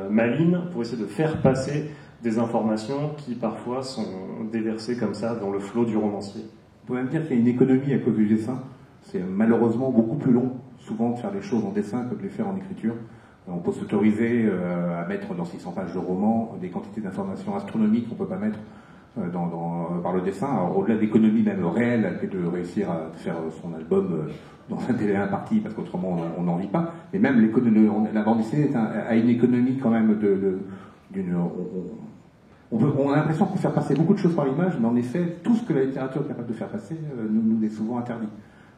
malines pour essayer de faire passer des informations qui parfois sont déversées comme ça dans le flot du romancier. On peut même dire qu'il y a une économie à cause du dessin. C'est malheureusement beaucoup plus long, souvent, de faire les choses en dessin que de les faire en écriture. On peut s'autoriser à mettre dans 600 pages de roman des quantités d'informations astronomiques qu'on ne peut pas mettre par le dessin. Alors, au-delà de l'économie même réelle, de réussir à faire son album dans un délai imparti, parce qu'autrement on n'en vit pas. Mais même la bande dessinée a une économie quand même on a l'impression qu'on peut faire passer beaucoup de choses par l'image, mais en effet, tout ce que la littérature est capable de faire passer nous est souvent interdit.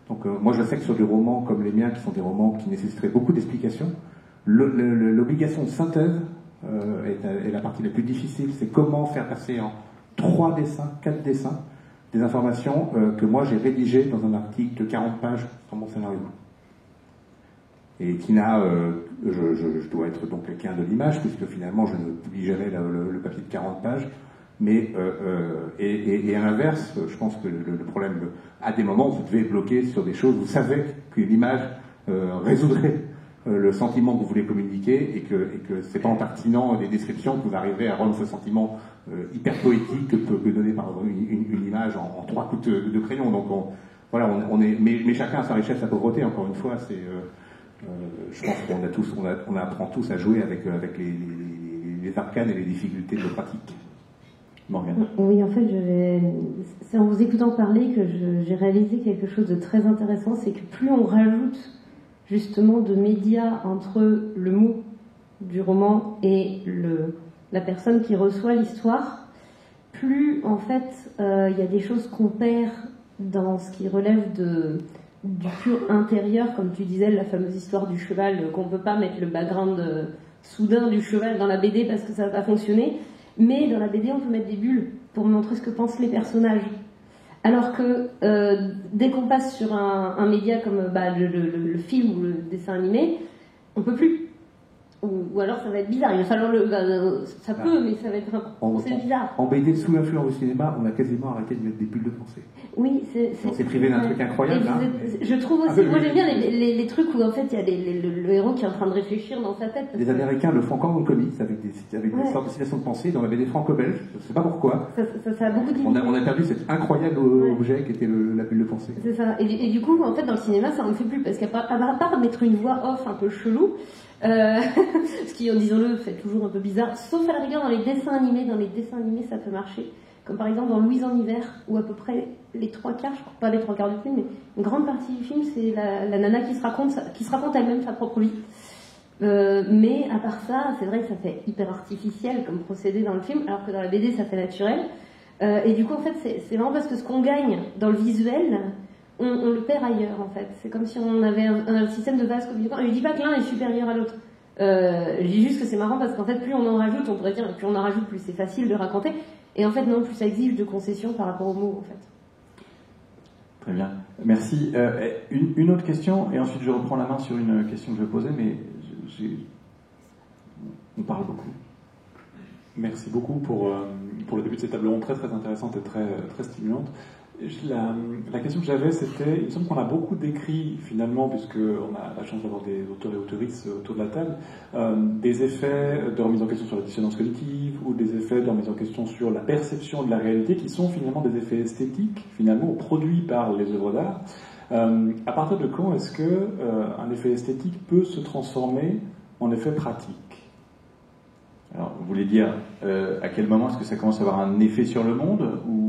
Donc moi je sais que sur des romans comme les miens, qui sont des romans qui nécessiteraient beaucoup d'explications, l'obligation de synthèse est la partie la plus difficile. C'est comment faire passer en 3 dessins, 4 dessins, des informations que moi j'ai rédigées dans un article de 40 pages dans mon scénario. Et qui n'a, je dois être donc quelqu'un de l'image, puisque finalement je ne publie jamais le papier de 40 pages, mais et à l'inverse, je pense que le problème, à des moments, vous devez bloquer sur des choses, vous savez que l'image résoudrait le sentiment que vous voulez communiquer, et que c'est pas en tartinant des descriptions que vous arriverez à rendre ce sentiment hyper poétique que peut donner par exemple une image en 3 coups de crayon. Donc mais chacun a sa richesse, sa pauvreté. Encore une fois, c'est je pense qu'on apprend tous à jouer avec les arcanes et les difficultés de nos pratiques. Morgane. Oui, en fait, c'est en vous écoutant parler que j'ai réalisé quelque chose de très intéressant, c'est que plus on rajoute justement de médias entre le mot du roman et la personne qui reçoit l'histoire, plus en fait il y a des choses qu'on perd dans ce qui relève du pur intérieur, comme tu disais, la fameuse histoire du cheval, qu'on ne peut pas mettre le background soudain du cheval dans la BD parce que ça va pas fonctionner, mais dans la BD on peut mettre des bulles pour montrer ce que pensent les personnages. Alors que dès qu'on passe sur un média comme le film ou le dessin animé, on peut plus. Ou alors ça va être bizarre. Il va falloir ça peut, mais ça va être c'est bizarre. En BD, sous l'influence du cinéma, on a quasiment arrêté de mettre des bulles de pensée. Oui, on s'est privé d'un truc incroyable. Je trouve aussi, moi j'aime bien les trucs où en fait il y a le héros qui est en train de réfléchir dans sa tête. Les Américains le font encore dans le comics avec des sortes de citations de pensée. Dans la BD franco-belge, je ne sais pas pourquoi. Ça a beaucoup de on a perdu cet incroyable objet qui était la bulle de pensée. C'est ça. Et du coup, en fait, dans le cinéma, ça ne fait plus parce qu'à part mettre une voix off un peu chelou. Ce qui, disons-le, fait toujours un peu bizarre, sauf à la rigueur dans les dessins animés. Dans les dessins animés, ça peut marcher. Comme par exemple dans Louise en hiver, où à peu près les 3 quarts, je crois pas les 3 quarts du film, mais une grande partie du film, c'est la nana qui se raconte elle-même sa propre vie. Mais à part ça, c'est vrai que ça fait hyper artificiel comme procédé dans le film, alors que dans la BD, ça fait naturel. Et du coup, en fait, c'est vraiment parce que ce qu'on gagne dans le visuel, on le perd ailleurs, en fait. C'est comme si on avait un système de vase communicant. Je dis pas que l'un est supérieur à l'autre. Je dis juste que c'est marrant parce qu'en fait, plus on en rajoute, on pourrait dire, plus on en rajoute, plus c'est facile de raconter. Et en fait, non, plus ça exige de concessions par rapport aux mots, en fait. Très bien. Merci. Une autre question, et ensuite je reprends la main sur une question que je vais poser, mais on parle beaucoup. Merci beaucoup pour le début de cette table ronde très très intéressante et très, très stimulante. La question que j'avais, c'était, il me semble qu'on a beaucoup décrit finalement, puisqu'on a la chance d'avoir des auteurs et autrices autour de la table, des effets de remise en question sur la dissonance cognitive ou des effets de remise en question sur la perception de la réalité qui sont finalement des effets esthétiques, finalement produits par les œuvres d'art. À partir de quand est-ce qu'un effet esthétique peut se transformer en effet pratique ? Alors, vous voulez dire à quel moment est-ce que ça commence à avoir un effet sur le monde ou...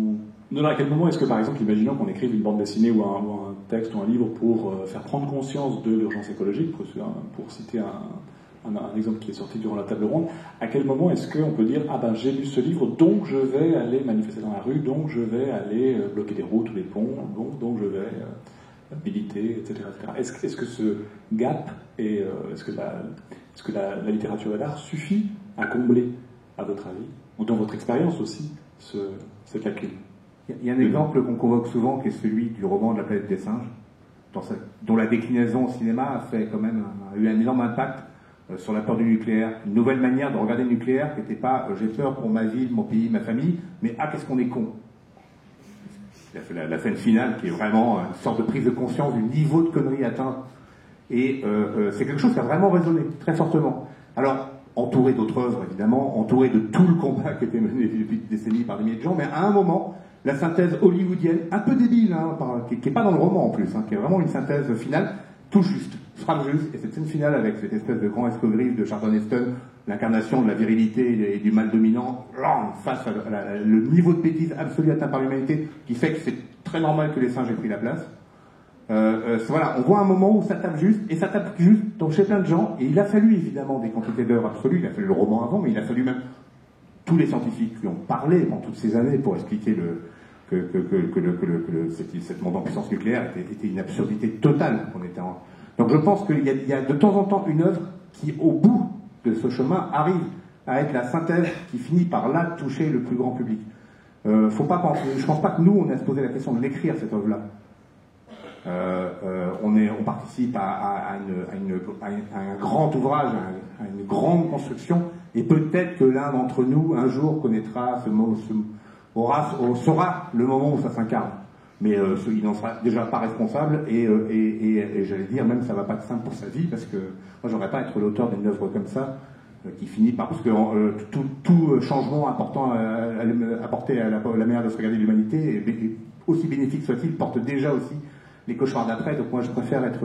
Non, à quel moment est-ce que, par exemple, imaginons qu'on écrive une bande dessinée ou un texte ou un livre pour faire prendre conscience de l'urgence écologique, pour citer un exemple qui est sorti durant la table ronde, à quel moment est-ce qu'on peut dire « Ah ben, j'ai lu ce livre, donc je vais aller manifester dans la rue, donc je vais aller bloquer des routes ou des ponts, donc je vais militer, etc. etc. » Est-ce que ce gap, et est-ce que la littérature et l'art suffit à combler, à votre avis, ou dans votre expérience aussi, cette lacune ? Il y a un exemple qu'on convoque souvent, qui est celui du roman de la planète des singes, dont la déclinaison au cinéma a fait quand même a eu un énorme impact sur la peur du nucléaire. Une nouvelle manière de regarder le nucléaire qui n'était pas j'ai peur pour ma ville, mon pays, ma famille, mais qu'est-ce qu'on est con. Il a fait la scène finale qui est vraiment une sorte de prise de conscience du niveau de conneries atteint. Et c'est quelque chose qui a vraiment résonné très fortement. Alors, entouré d'autres œuvres évidemment, entouré de tout le combat qui a été mené depuis des décennies par des milliers de gens, mais à un moment, la synthèse hollywoodienne, un peu débile, hein, qui n'est pas dans le roman en plus, hein, qui est vraiment une synthèse finale, tout juste, frappe juste, et cette scène finale avec cette espèce de grand escogriffe de Charlton Heston, l'incarnation de la virilité et du mal dominant, face à le niveau de bêtise absolu atteint par l'humanité, qui fait que c'est très normal que les singes aient pris la place. Voilà, on voit un moment où ça tape juste, et ça tape juste chez plein de gens, et il a fallu évidemment des quantités d'heures absolues, il a fallu le roman avant, mais il a fallu même tous les scientifiques qui ont parlé pendant toutes ces années pour expliquer cette montée en puissance nucléaire était une absurdité totale. Donc je pense qu'il y a de temps en temps une œuvre qui, au bout de ce chemin, arrive à être la synthèse qui finit par là toucher le plus grand public. Faut pas penser, je pense pas que nous on a se posé la question de l'écrire cette œuvre-là. On participe à un grand ouvrage, à une grande construction, et peut-être que l'un d'entre nous un jour connaîtra saura le moment où ça s'incarne. Mais il n'en sera déjà pas responsable, et j'allais dire même ça va pas être simple pour sa vie, parce que moi j'aimerais pas être l'auteur d'une œuvre comme ça qui finit par, parce que tout changement important apporté à la manière de se regarder l'humanité, aussi bénéfique soit-il, porte déjà aussi les cauchemars d'après. Donc moi je préfère être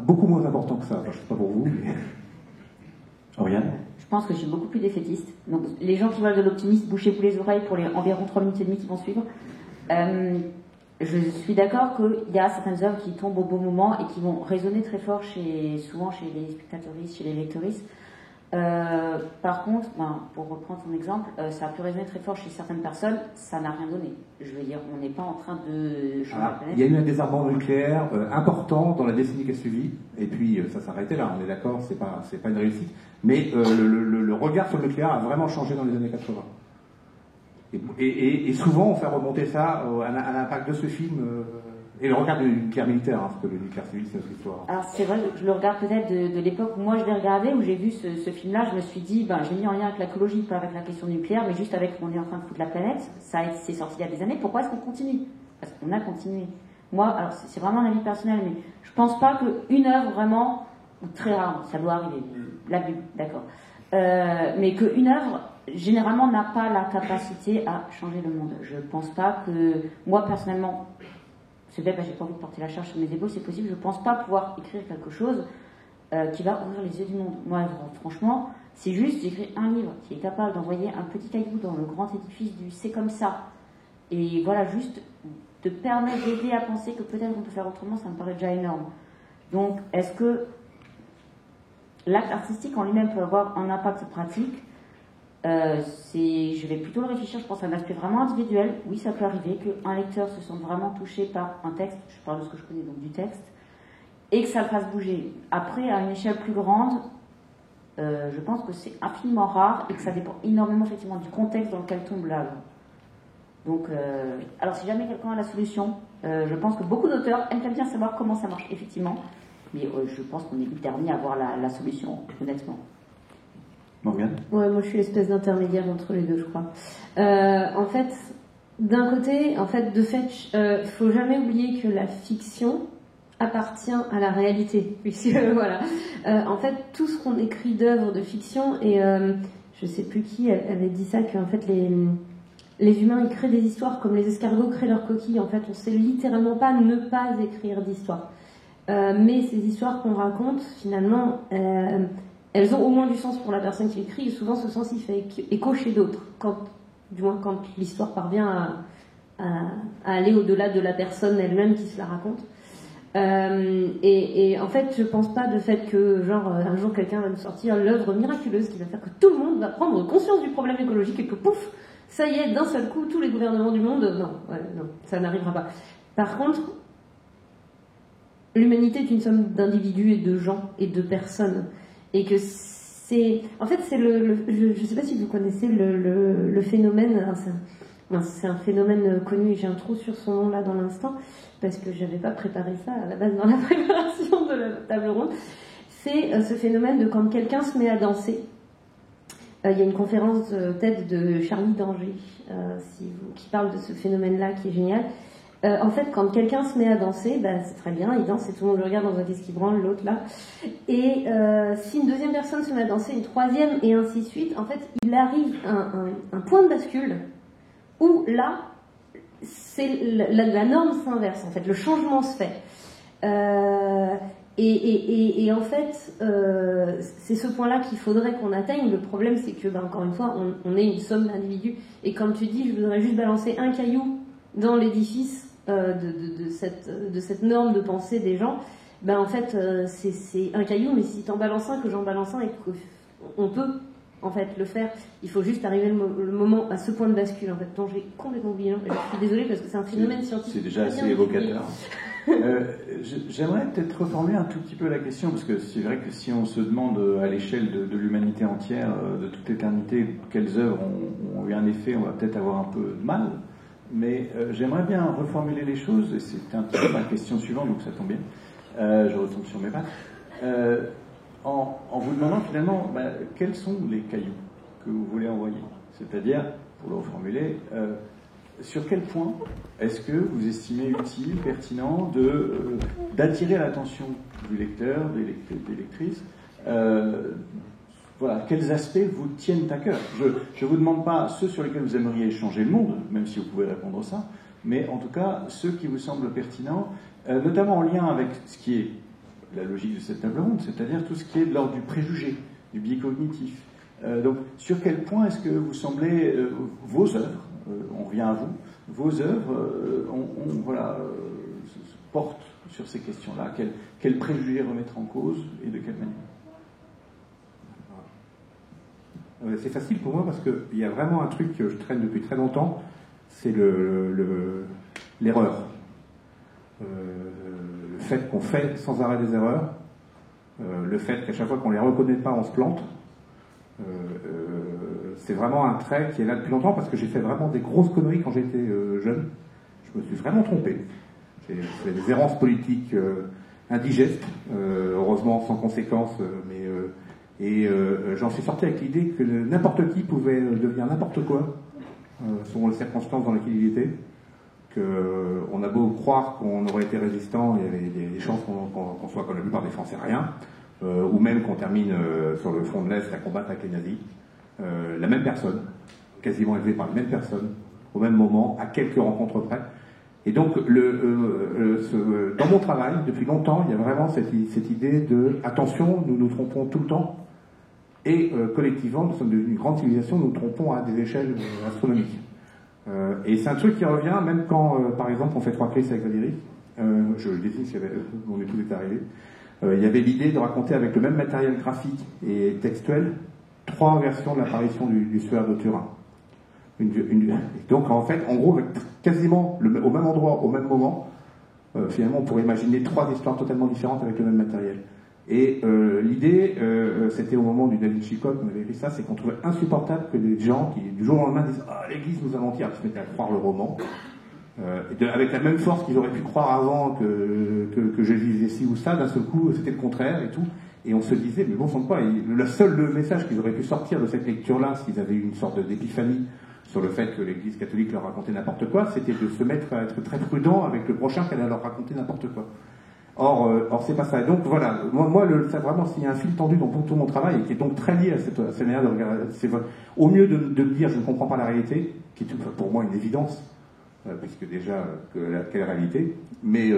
beaucoup moins important que ça. Enfin, je sais pas pour vous, mais... Oriane ? Je pense que je suis beaucoup plus défaitiste. Donc les gens qui veulent de l'optimisme, bouchez-vous les oreilles pour les environ 3 minutes et demie qui vont suivre. Je suis d'accord qu'il y a certaines œuvres qui tombent au bon moment et qui vont résonner très fort souvent chez les spectateuristes, chez les lecteuristes. Par contre, pour reprendre ton exemple, ça a pu résonner très fort chez certaines personnes, ça n'a rien donné. Je veux dire, on n'est pas en train de changer la planète. Il y a eu un désarmement nucléaire important dans la décennie qui a suivi, et puis ça s'arrêtait là, on est d'accord, c'est pas une réussite. Mais le regard sur le nucléaire a vraiment changé dans les années 80. Et souvent, on fait remonter ça à l'impact de ce film et le regard du nucléaire militaire, parce que le nucléaire civil, c'est notre histoire. Alors c'est vrai, je le regarde peut-être de l'époque où moi je l'ai regardé, où j'ai vu ce film-là, je me suis dit, je l'ai mis en lien avec l'écologie, pas avec la question nucléaire, mais juste avec on est en train de foutre la planète. C'est sorti il y a des années. Pourquoi est-ce qu'on continue? Parce qu'on a continué. Moi, alors c'est vraiment un avis personnel, mais je pense pas qu'une œuvre vraiment, ou très rare, ça doit arriver, la Bible, d'accord, mais qu'une œuvre généralement n'a pas la capacité à changer le monde. Je pense pas que, moi personnellement, c'est vrai, j'ai pas envie de porter la charge sur mes épaules, c'est possible, je pense pas pouvoir écrire quelque chose qui va ouvrir les yeux du monde. Moi, franchement, c'est juste j'écris un livre qui est capable d'envoyer un petit caillou dans le grand édifice du c'est comme ça. Et voilà, juste de permettre d'aider à penser que peut-être on peut faire autrement, ça me paraît déjà énorme. Donc, est-ce que l'acte artistique en lui-même peut avoir un impact pratique? Je vais plutôt le réfléchir, je pense à un aspect vraiment individuel. Oui, ça peut arriver qu'un lecteur se sente vraiment touché par un texte, je parle de ce que je connais, donc du texte, et que ça le fasse bouger. Après, à une échelle plus grande, je pense que c'est infiniment rare et que ça dépend énormément effectivement du contexte dans lequel tombe l'œuvre. Donc, alors si jamais quelqu'un a la solution, je pense que beaucoup d'auteurs aimeraient bien savoir comment ça marche, effectivement, mais je pense qu'on est vite dernier à avoir la solution, honnêtement. Morgane ? Ouais, moi je suis l'espèce d'intermédiaire entre les deux, je crois. En fait, d'un côté, de fait, faut jamais oublier que la fiction appartient à la réalité, puisque voilà. En fait, tout ce qu'on écrit d'œuvres de fiction, et je sais plus qui avait dit ça, qu'en fait les humains ils créent des histoires comme les escargots créent leurs coquilles. En fait, on sait littéralement pas ne pas écrire d'histoire. Mais ces histoires qu'on raconte, finalement, elles ont au moins du sens pour la personne qui écrit, et souvent ce sens il fait écho chez d'autres, du moins quand l'histoire parvient à aller au-delà de la personne elle-même qui se la raconte. Et en fait, je pense pas de fait que un jour quelqu'un va nous sortir l'œuvre miraculeuse qui va faire que tout le monde va prendre conscience du problème écologique et que pouf, ça y est, d'un seul coup, tous les gouvernements du monde, non, ça n'arrivera pas. Par contre, l'humanité est une somme d'individus et de gens et de personnes. Et que c'est... En fait, c'est je ne sais pas si vous connaissez le phénomène... C'est un phénomène connu, et j'ai un trou sur son nom là dans l'instant, parce que je n'avais pas préparé ça à la base dans la préparation de la table ronde. C'est ce phénomène de quand quelqu'un se met à danser. Il y a une conférence TED de Charlie Danger qui parle de ce phénomène-là qui est génial. En fait, quand quelqu'un se met à danser, c'est très bien, il danse et tout le monde le regarde dans un qu'est-ce qui branle, l'autre là. Et si une deuxième personne se met à danser, une troisième et ainsi de suite, en fait, il arrive un point de bascule où là, c'est la norme s'inverse, en fait, le changement se fait. Et en fait, c'est ce point-là qu'il faudrait qu'on atteigne. Le problème, c'est que, encore une fois, on est une somme d'individus. Et comme tu dis, je voudrais juste balancer un caillou dans l'édifice de cette norme de pensée des gens. En fait, c'est un caillou, mais si t'en balances un, que j'en balance un, et qu'on peut en fait le faire, il faut juste arriver le moment à ce point de bascule, en fait, dont j'ai complètement oublié. Je suis désolée parce que c'est un phénomène scientifique. C'est déjà assez évocateur. J'aimerais peut-être reformuler un tout petit peu la question, parce que c'est vrai que si on se demande à l'échelle de l'humanité entière, de toute l'éternité, quelles œuvres ont eu un effet, on va peut-être avoir un peu de mal. Mais j'aimerais bien reformuler les choses, et c'est un petit peu ma question suivante, donc ça tombe bien. Je retombe sur mes pattes. En vous demandant finalement quels sont les cailloux que vous voulez envoyer. C'est-à-dire, pour le reformuler, sur quel point est-ce que vous estimez utile, pertinent d'attirer l'attention du lecteur, des lectrices voilà, quels aspects vous tiennent à cœur. Je ne vous demande pas ceux sur lesquels vous aimeriez changer le monde, même si vous pouvez répondre ça, mais en tout cas ceux qui vous semblent pertinents, notamment en lien avec ce qui est la logique de cette table ronde, c'est-à-dire tout ce qui est de l'ordre du préjugé, du biais cognitif. Donc, sur quel point est-ce que vous semblez, vos œuvres, on revient à vous, vos œuvres portent sur ces questions-là, quels préjugés remettre en cause et de quelle manière? C'est facile pour moi parce qu'il y a vraiment un truc que je traîne depuis très longtemps, c'est l'erreur. Le fait qu'on fait sans arrêt des erreurs, le fait qu'à chaque fois qu'on les reconnaît pas, on se plante. C'est vraiment un trait qui est là depuis longtemps parce que j'ai fait vraiment des grosses conneries quand j'étais jeune. Je me suis vraiment trompé. J'ai fait des errances politiques indigestes, heureusement sans conséquences, et j'en suis sorti avec l'idée que n'importe qui pouvait devenir n'importe quoi, selon les circonstances dans lesquelles il était. On a beau croire qu'on aurait été résistant, il y avait des chances qu'on soit, comme la plupart des Français, rien, ou même qu'on termine sur le front de l'Est à combattre avec les nazis. La même personne, quasiment élevée par la même personne, au même moment, à quelques rencontres près. Et donc, dans mon travail, depuis longtemps, il y a vraiment cette idée de attention, nous nous trompons tout le temps, et collectivement, nous sommes une grande civilisation, nous nous trompons à des échelles astronomiques. Et c'est un truc qui revient, même quand, par exemple, on fait 3 crises avec Valérie, je désigne si on est tous arrivés, il y avait l'idée de raconter avec le même matériel graphique et textuel 3 versions de l'apparition du suaire de Turin. Donc en fait, en gros, quasiment au même endroit, au même moment, finalement on pourrait imaginer 3 histoires totalement différentes avec le même matériel. Et l'idée, c'était au moment du Da Vinci Code, on avait écrit ça, c'est qu'on trouvait insupportable que des gens qui du jour au lendemain disent « Ah, l'Église nous a menti », alors qu'ils se mettaient à croire le roman, avec la même force qu'ils auraient pu croire avant que je disais ci ou ça, d'un seul coup c'était le contraire et tout. Et on se disait, mais bon sang de quoi, le seul message qu'ils auraient pu sortir de cette lecture-là, s'ils avaient eu une sorte d'épiphanie sur le fait que l'Église catholique leur racontait n'importe quoi, c'était de se mettre à être très prudent avec le prochain qu'elle allait leur raconter n'importe quoi. Or c'est pas ça. Et donc voilà, moi ça vraiment, s'il y a un fil tendu dans tout mon travail, et qui est donc très lié à cette manière de regarder, c'est au mieux de me dire je ne comprends pas la réalité, qui est pour moi une évidence, puisque déjà, quelle réalité, mais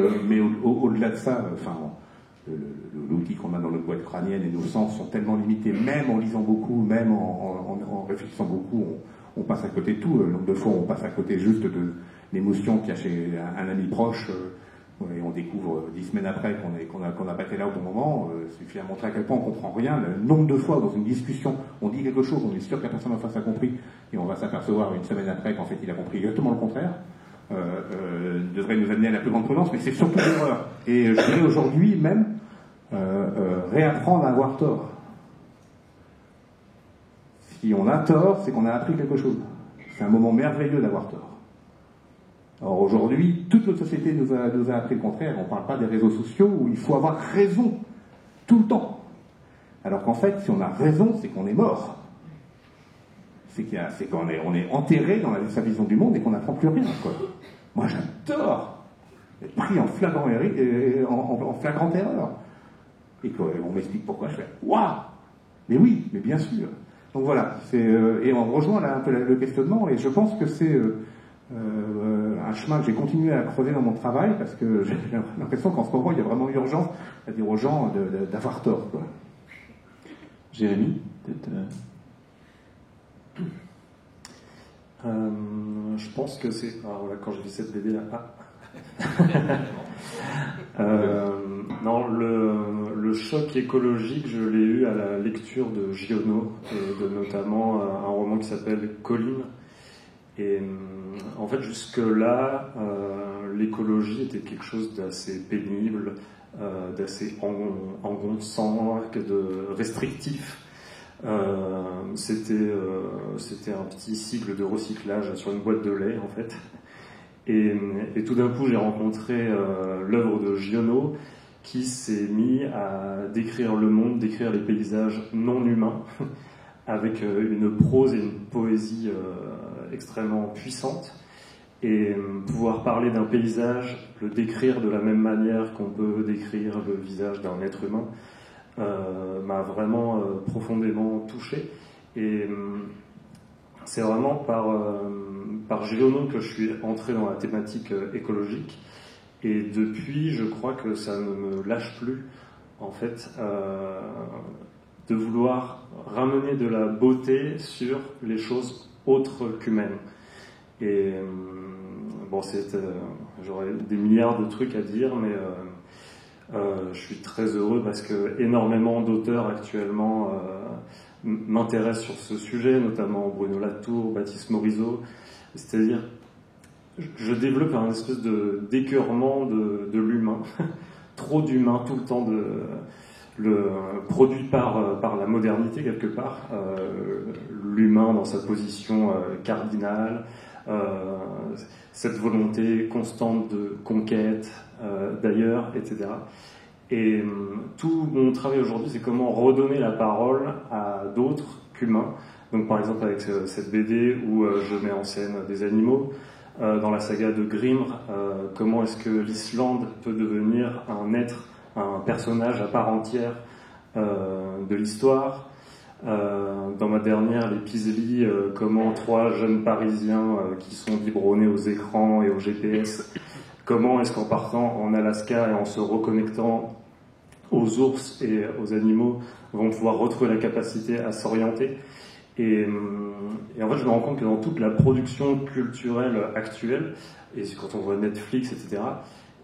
au-delà de ça, l'outil qu'on a dans notre boîte crânienne et nos sens sont tellement limités, même en lisant beaucoup, même en réfléchissant beaucoup, on passe à côté de tout. Le nombre de fois on passe à côté juste de l'émotion qu'il y a chez un ami proche, et on découvre 10 semaines après qu'on a pas été là au bon moment. Il suffit à montrer à quel point on comprend rien. Le nombre de fois dans une discussion, on dit quelque chose, on est sûr que la personne en face a compris, et on va s'apercevoir une semaine après qu'en fait il a compris exactement le contraire. Devrait nous amener à la plus grande prudence, mais c'est surtout l'erreur. Et je dirais aujourd'hui même réapprendre à avoir tort. Si on a tort, c'est qu'on a appris quelque chose. c'est un moment merveilleux d'avoir tort. Or aujourd'hui, toute notre société nous a appris le contraire. On ne parle pas des réseaux sociaux où il faut avoir raison tout le temps. Alors qu'en fait, si on a raison, c'est qu'on est mort. C'est qu'on est enterré dans sa vision du monde et qu'on n'apprend plus rien, quoi. Moi, j'adore être pris en flagrante erreur. Et qu'on m'explique pourquoi, je fais « Waouh ! Mais oui, mais bien sûr !» Donc voilà, et on rejoint là un peu le questionnement, et je pense que c'est un chemin que j'ai continué à creuser dans mon travail, parce que j'ai l'impression qu'en ce moment, il y a vraiment urgence à dire aux gens d'avoir tort, quoi. Jérémy, peut-être... je pense que c'est... Alors voilà, quand j'ai vu cette BD là... non, le choc écologique, je l'ai eu à la lecture de Giono, et de notamment un roman qui s'appelle Colline. Et en fait, jusque-là, l'écologie était quelque chose d'assez pénible, d'assez angoissant, de restrictif. C'était un petit cycle de recyclage sur une boîte de lait, en fait. Et tout d'un coup, j'ai rencontré l'œuvre de Giono, qui s'est mis à décrire le monde, décrire les paysages non humains, avec une prose et une poésie extrêmement puissante. Et pouvoir parler d'un paysage, le décrire de la même manière qu'on peut décrire le visage d'un être humain, m'a vraiment profondément touché. Et c'est vraiment par Giono que je suis entré dans la thématique écologique. Et depuis, je crois que ça ne me lâche plus, en fait, de vouloir ramener de la beauté sur les choses autres qu'humaines. Et bon, j'aurais des milliards de trucs à dire, mais je suis très heureux parce que énormément d'auteurs actuellement m'intéressent sur ce sujet, notamment Bruno Latour, Baptiste Morisot. C'est-à-dire, je développe un espèce d'écœurement de l'humain, trop d'humain tout le temps, produit par la modernité quelque part, l'humain dans sa position cardinale, cette volonté constante de conquête d'ailleurs, etc. Et tout mon travail aujourd'hui, c'est comment redonner la parole à d'autres qu'humains. Donc par exemple avec cette BD où je mets en scène des animaux, dans la saga de Grimm, comment est-ce que l'Islande peut devenir un personnage à part entière de l'histoire. Dans ma dernière, les Pisely, comment 3 jeunes Parisiens qui sont biberonnés aux écrans et au GPS, comment est-ce qu'en partant en Alaska et en se reconnectant aux ours et aux animaux, vont pouvoir retrouver la capacité à s'orienter. Et en fait, je me rends compte que dans toute la production culturelle actuelle, et quand on voit Netflix, etc.,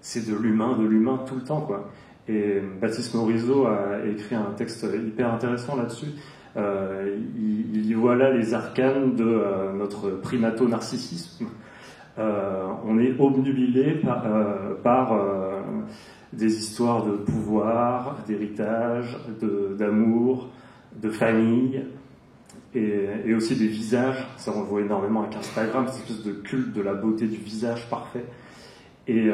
c'est de l'humain tout le temps, quoi. Et Baptiste Morisot a écrit un texte hyper intéressant là-dessus. Il y voit là les arcanes de notre primato-narcissisme. On est obnubilé par des histoires de pouvoir, d'héritage, d'amour, de famille, et aussi des visages. Ça, on le voit énormément avec Instagram, cette espèce de culte de la beauté du visage parfait. Et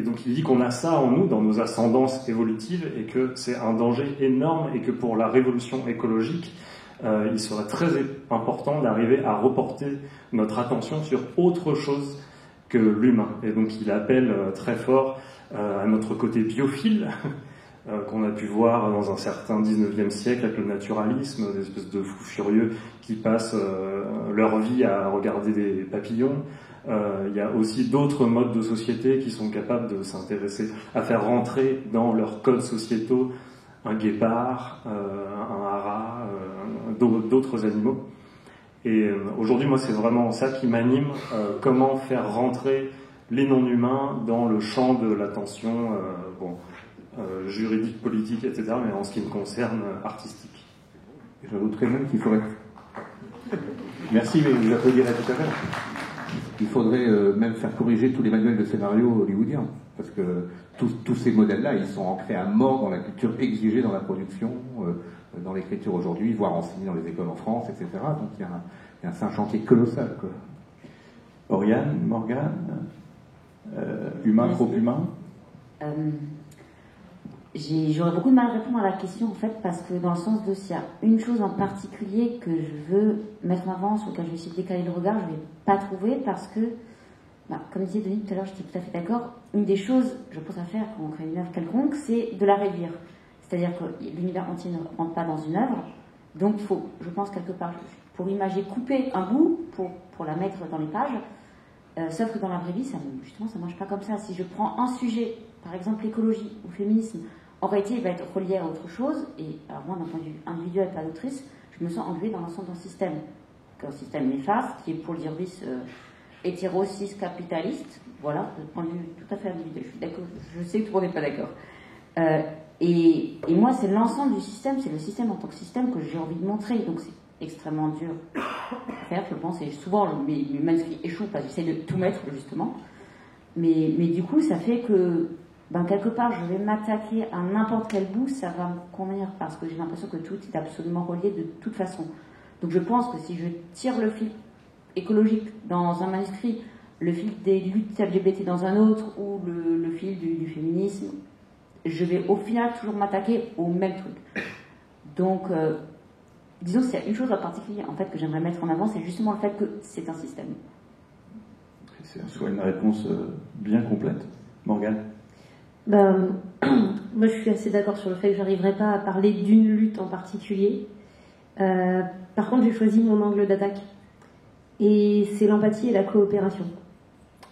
donc il dit qu'on a ça en nous, dans nos ascendances évolutives, et que c'est un danger énorme, et que pour la révolution écologique, il serait très important d'arriver à reporter notre attention sur autre chose que l'humain. Et donc il appelle très fort à notre côté biophile, qu'on a pu voir dans un certain 19e siècle avec le naturalisme, des espèces de fous furieux qui passent leur vie à regarder des papillons. Il y a aussi d'autres modes de société qui sont capables de s'intéresser, à faire rentrer dans leurs codes sociétaux un guépard, un hara, d'autres animaux. Et aujourd'hui, moi, c'est vraiment ça qui m'anime, comment faire rentrer les non-humains dans le champ de l'attention juridique, politique, etc., mais en ce qui me concerne, artistique. J'ajouterais même qu'il faudrait... Merci, mais vous applaudirez tout à l'heure. Il faudrait même faire corriger tous les manuels de scénario hollywoodiens, parce que tous ces modèles-là, ils sont ancrés à mort dans la culture exigée dans la production, dans l'écriture aujourd'hui, voire enseignée dans les écoles en France, etc. Donc il c'est un chantier colossal, quoi. Oriane, Morgane, humain, trop humain. J'aurais beaucoup de mal à répondre à la question, en fait, parce que dans le sens de s'il y a une chose en particulier que je veux mettre en avant, sur laquelle je vais essayer de décaler le regard, je ne vais pas trouver, parce que, comme disait Denis tout à l'heure, j'étais tout à fait d'accord, une des choses, je pense, à faire quand on crée une œuvre quelconque, c'est de la réduire. C'est-à-dire que l'univers entier ne rentre pas dans une œuvre, donc il faut, je pense, quelque part, pour imager, couper un bout, pour la mettre dans les pages, sauf que dans la vraie vie, justement, ça ne marche pas comme ça. Si je prends un sujet, par exemple l'écologie ou le féminisme, en réalité, il va être relié à autre chose, et alors moi, d'un point de vue individuel, pas d'autrice, je me sens engluée dans l'ensemble d'un système, un système néfaste, qui est, pour le dire vice, hétéro-cis capitaliste, voilà, de point de vue tout à fait individuel. Je suis d'accord, je sais que tout le monde n'est pas d'accord. Et moi, c'est l'ensemble du système, c'est le système en tant que système que j'ai envie de montrer, donc c'est extrêmement dur à faire, je pense, et souvent mes manuscrits échouent parce que j'essaie de tout mettre, justement, mais du coup, ça fait que quelque part, je vais m'attaquer à n'importe quel bout, ça va me convenir, parce que j'ai l'impression que tout est absolument relié de toute façon. Donc je pense que si je tire le fil écologique dans un manuscrit, le fil des luttes LGBT dans un autre, ou le fil du féminisme, je vais au final toujours m'attaquer au même truc. Donc, disons, s'il y a une chose en particulier, en fait, que j'aimerais mettre en avant, c'est justement le fait que c'est un système. C'est soit une réponse bien complète. Morgane? Moi, je suis assez d'accord sur le fait que j'arriverai pas à parler d'une lutte en particulier. Par contre, j'ai choisi mon angle d'attaque. Et c'est l'empathie et la coopération.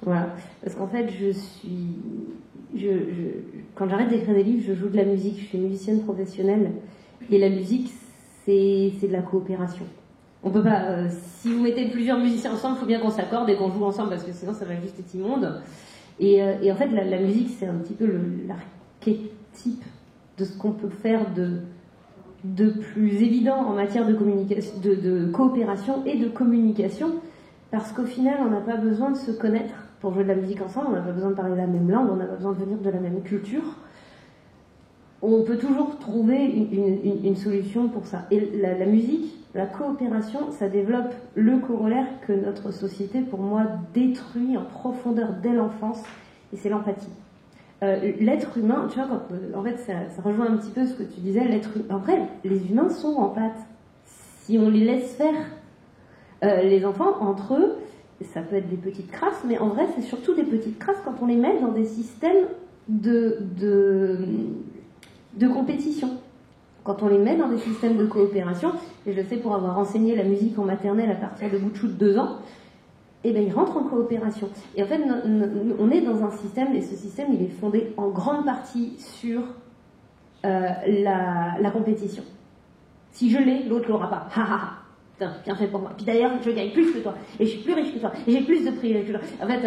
Voilà. Parce qu'en fait, quand j'arrête d'écrire des livres, je joue de la musique. Je suis musicienne professionnelle. Et la musique, c'est de la coopération. On peut pas... si vous mettez plusieurs musiciens ensemble, il faut bien qu'on s'accorde et qu'on joue ensemble, parce que sinon, ça va juste être immonde. Et en fait, la musique, c'est un petit peu l'archétype de ce qu'on peut faire de plus évident en matière de communication, de coopération et de communication, parce qu'au final, on n'a pas besoin de se connaître pour jouer de la musique ensemble, on n'a pas besoin de parler la même langue, on n'a pas besoin de venir de la même culture. On peut toujours trouver une solution pour ça. Et la musique, la coopération, ça développe le corollaire que notre société, pour moi, détruit en profondeur dès l'enfance, et c'est l'empathie. L'être humain, tu vois, en fait, ça rejoint un petit peu ce que tu disais, après, les humains sont empathes. Si on les laisse faire, les enfants, entre eux, ça peut être des petites crasses, mais en vrai, c'est surtout des petites crasses quand on les met dans des systèmes de compétition. Quand on les met dans des systèmes de coopération, et je le sais pour avoir enseigné la musique en maternelle à partir de bout de chou de 2 ans, et bien ils rentrent en coopération. Et en fait, on est dans un système, et ce système, il est fondé en grande partie sur la compétition. Si je l'ai, l'autre l'aura pas. Ha ha ha. Putain, bien fait pour moi. Puis d'ailleurs, je gagne plus que toi, et je suis plus riche que toi, et j'ai plus de privilèges que toi. En fait,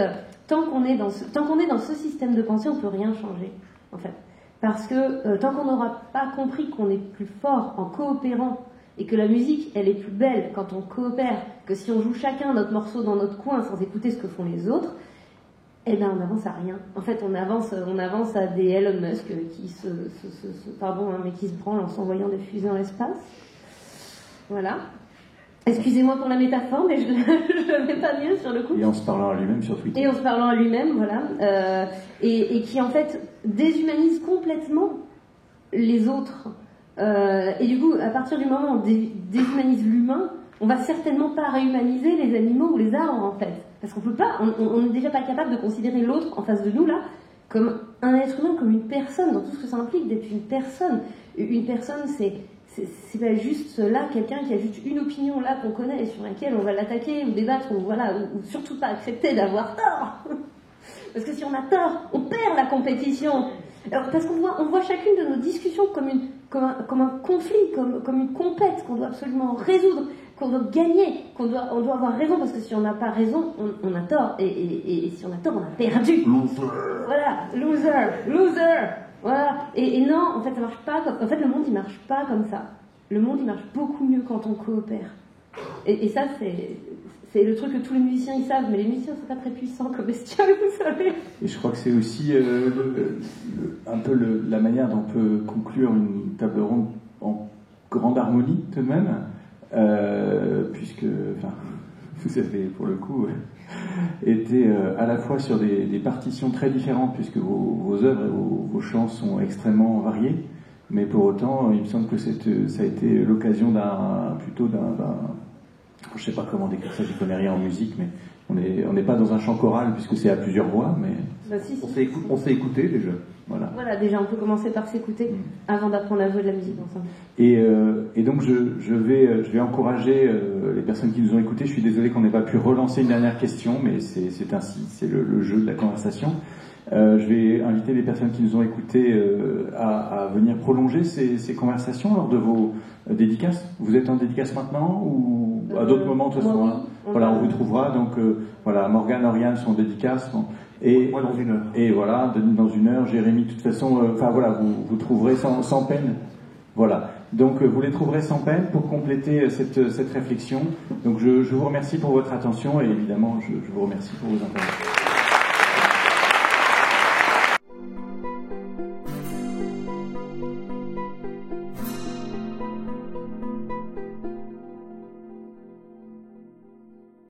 tant qu'on est dans ce système de pensée, on peut rien changer, en fait. Parce que tant qu'on n'aura pas compris qu'on est plus fort en coopérant, et que la musique, elle est plus belle quand on coopère, que si on joue chacun notre morceau dans notre coin sans écouter ce que font les autres, eh ben on avance à rien. En fait, on avance à des Elon Musk qui qui se branlent en s'envoyant des fusées dans l'espace. Voilà. Excusez-moi pour la métaphore, mais je ne vais pas mieux sur le coup. Et en se parlant à lui-même sur Twitter. Et en se parlant à lui-même, voilà. Et qui, en fait, déshumanise complètement les autres. Et du coup, à partir du moment où on déshumanise l'humain, on va certainement pas réhumaniser les animaux ou les arbres, en fait. Parce qu'on peut pas, on n'est déjà pas capable de considérer l'autre en face de nous, là, comme un être humain, comme une personne, dans tout ce que ça implique d'être une personne. Une personne, c'est pas juste là quelqu'un qui a juste une opinion là qu'on connaît et sur laquelle on va l'attaquer ou débattre ou voilà ou surtout pas accepter d'avoir tort, parce que si on a tort on perd la compétition. Alors, parce qu'on voit chacune de nos discussions comme un conflit, comme une compète qu'on doit absolument résoudre, qu'on doit gagner, on doit avoir raison, parce que si on n'a pas raison on a tort, et si on a tort on a perdu. Voilà, loser. Voilà. Et non, en fait, ça marche pas comme... En fait, le monde, il marche pas comme ça. Le monde, il marche beaucoup mieux quand on coopère. Et ça, c'est le truc que tous les musiciens, ils savent, mais les musiciens sont pas très puissants comme bestioles, vous savez. Et je crois que c'est aussi un peu la manière dont on peut conclure une table ronde en grande harmonie, tout de même. puisque vous avez pour le coup été à la fois sur des partitions très différentes, puisque vos œuvres et vos chants sont extrêmement variés, mais pour autant il me semble que ça a été l'occasion plutôt d'un je sais pas comment décrire ça, je connais rien en musique, mais on n'est pas dans un chant choral puisque c'est à plusieurs voix, mais Si. On s'est écouté déjà. Voilà, déjà on peut commencer par s'écouter avant d'apprendre à jouer de la musique ensemble. Et donc je vais encourager les personnes qui nous ont écoutés. Je suis désolé qu'on n'ait pas pu relancer une dernière question, mais c'est ainsi, c'est le jeu de la conversation. Je vais inviter les personnes qui nous ont écoutés à venir prolonger ces conversations lors de vos dédicaces. Vous êtes en dédicace maintenant ou à d'autres moments de toute façon, oui, on vous trouvera. Donc Morgane, Oriane sont en dédicace. Et moi dans une heure. Et voilà, dans une heure, Jérémy, de toute façon, vous trouverez sans peine. Voilà. Donc vous les trouverez sans peine pour compléter cette réflexion. Donc je vous remercie pour votre attention et évidemment je vous remercie pour vos interventions.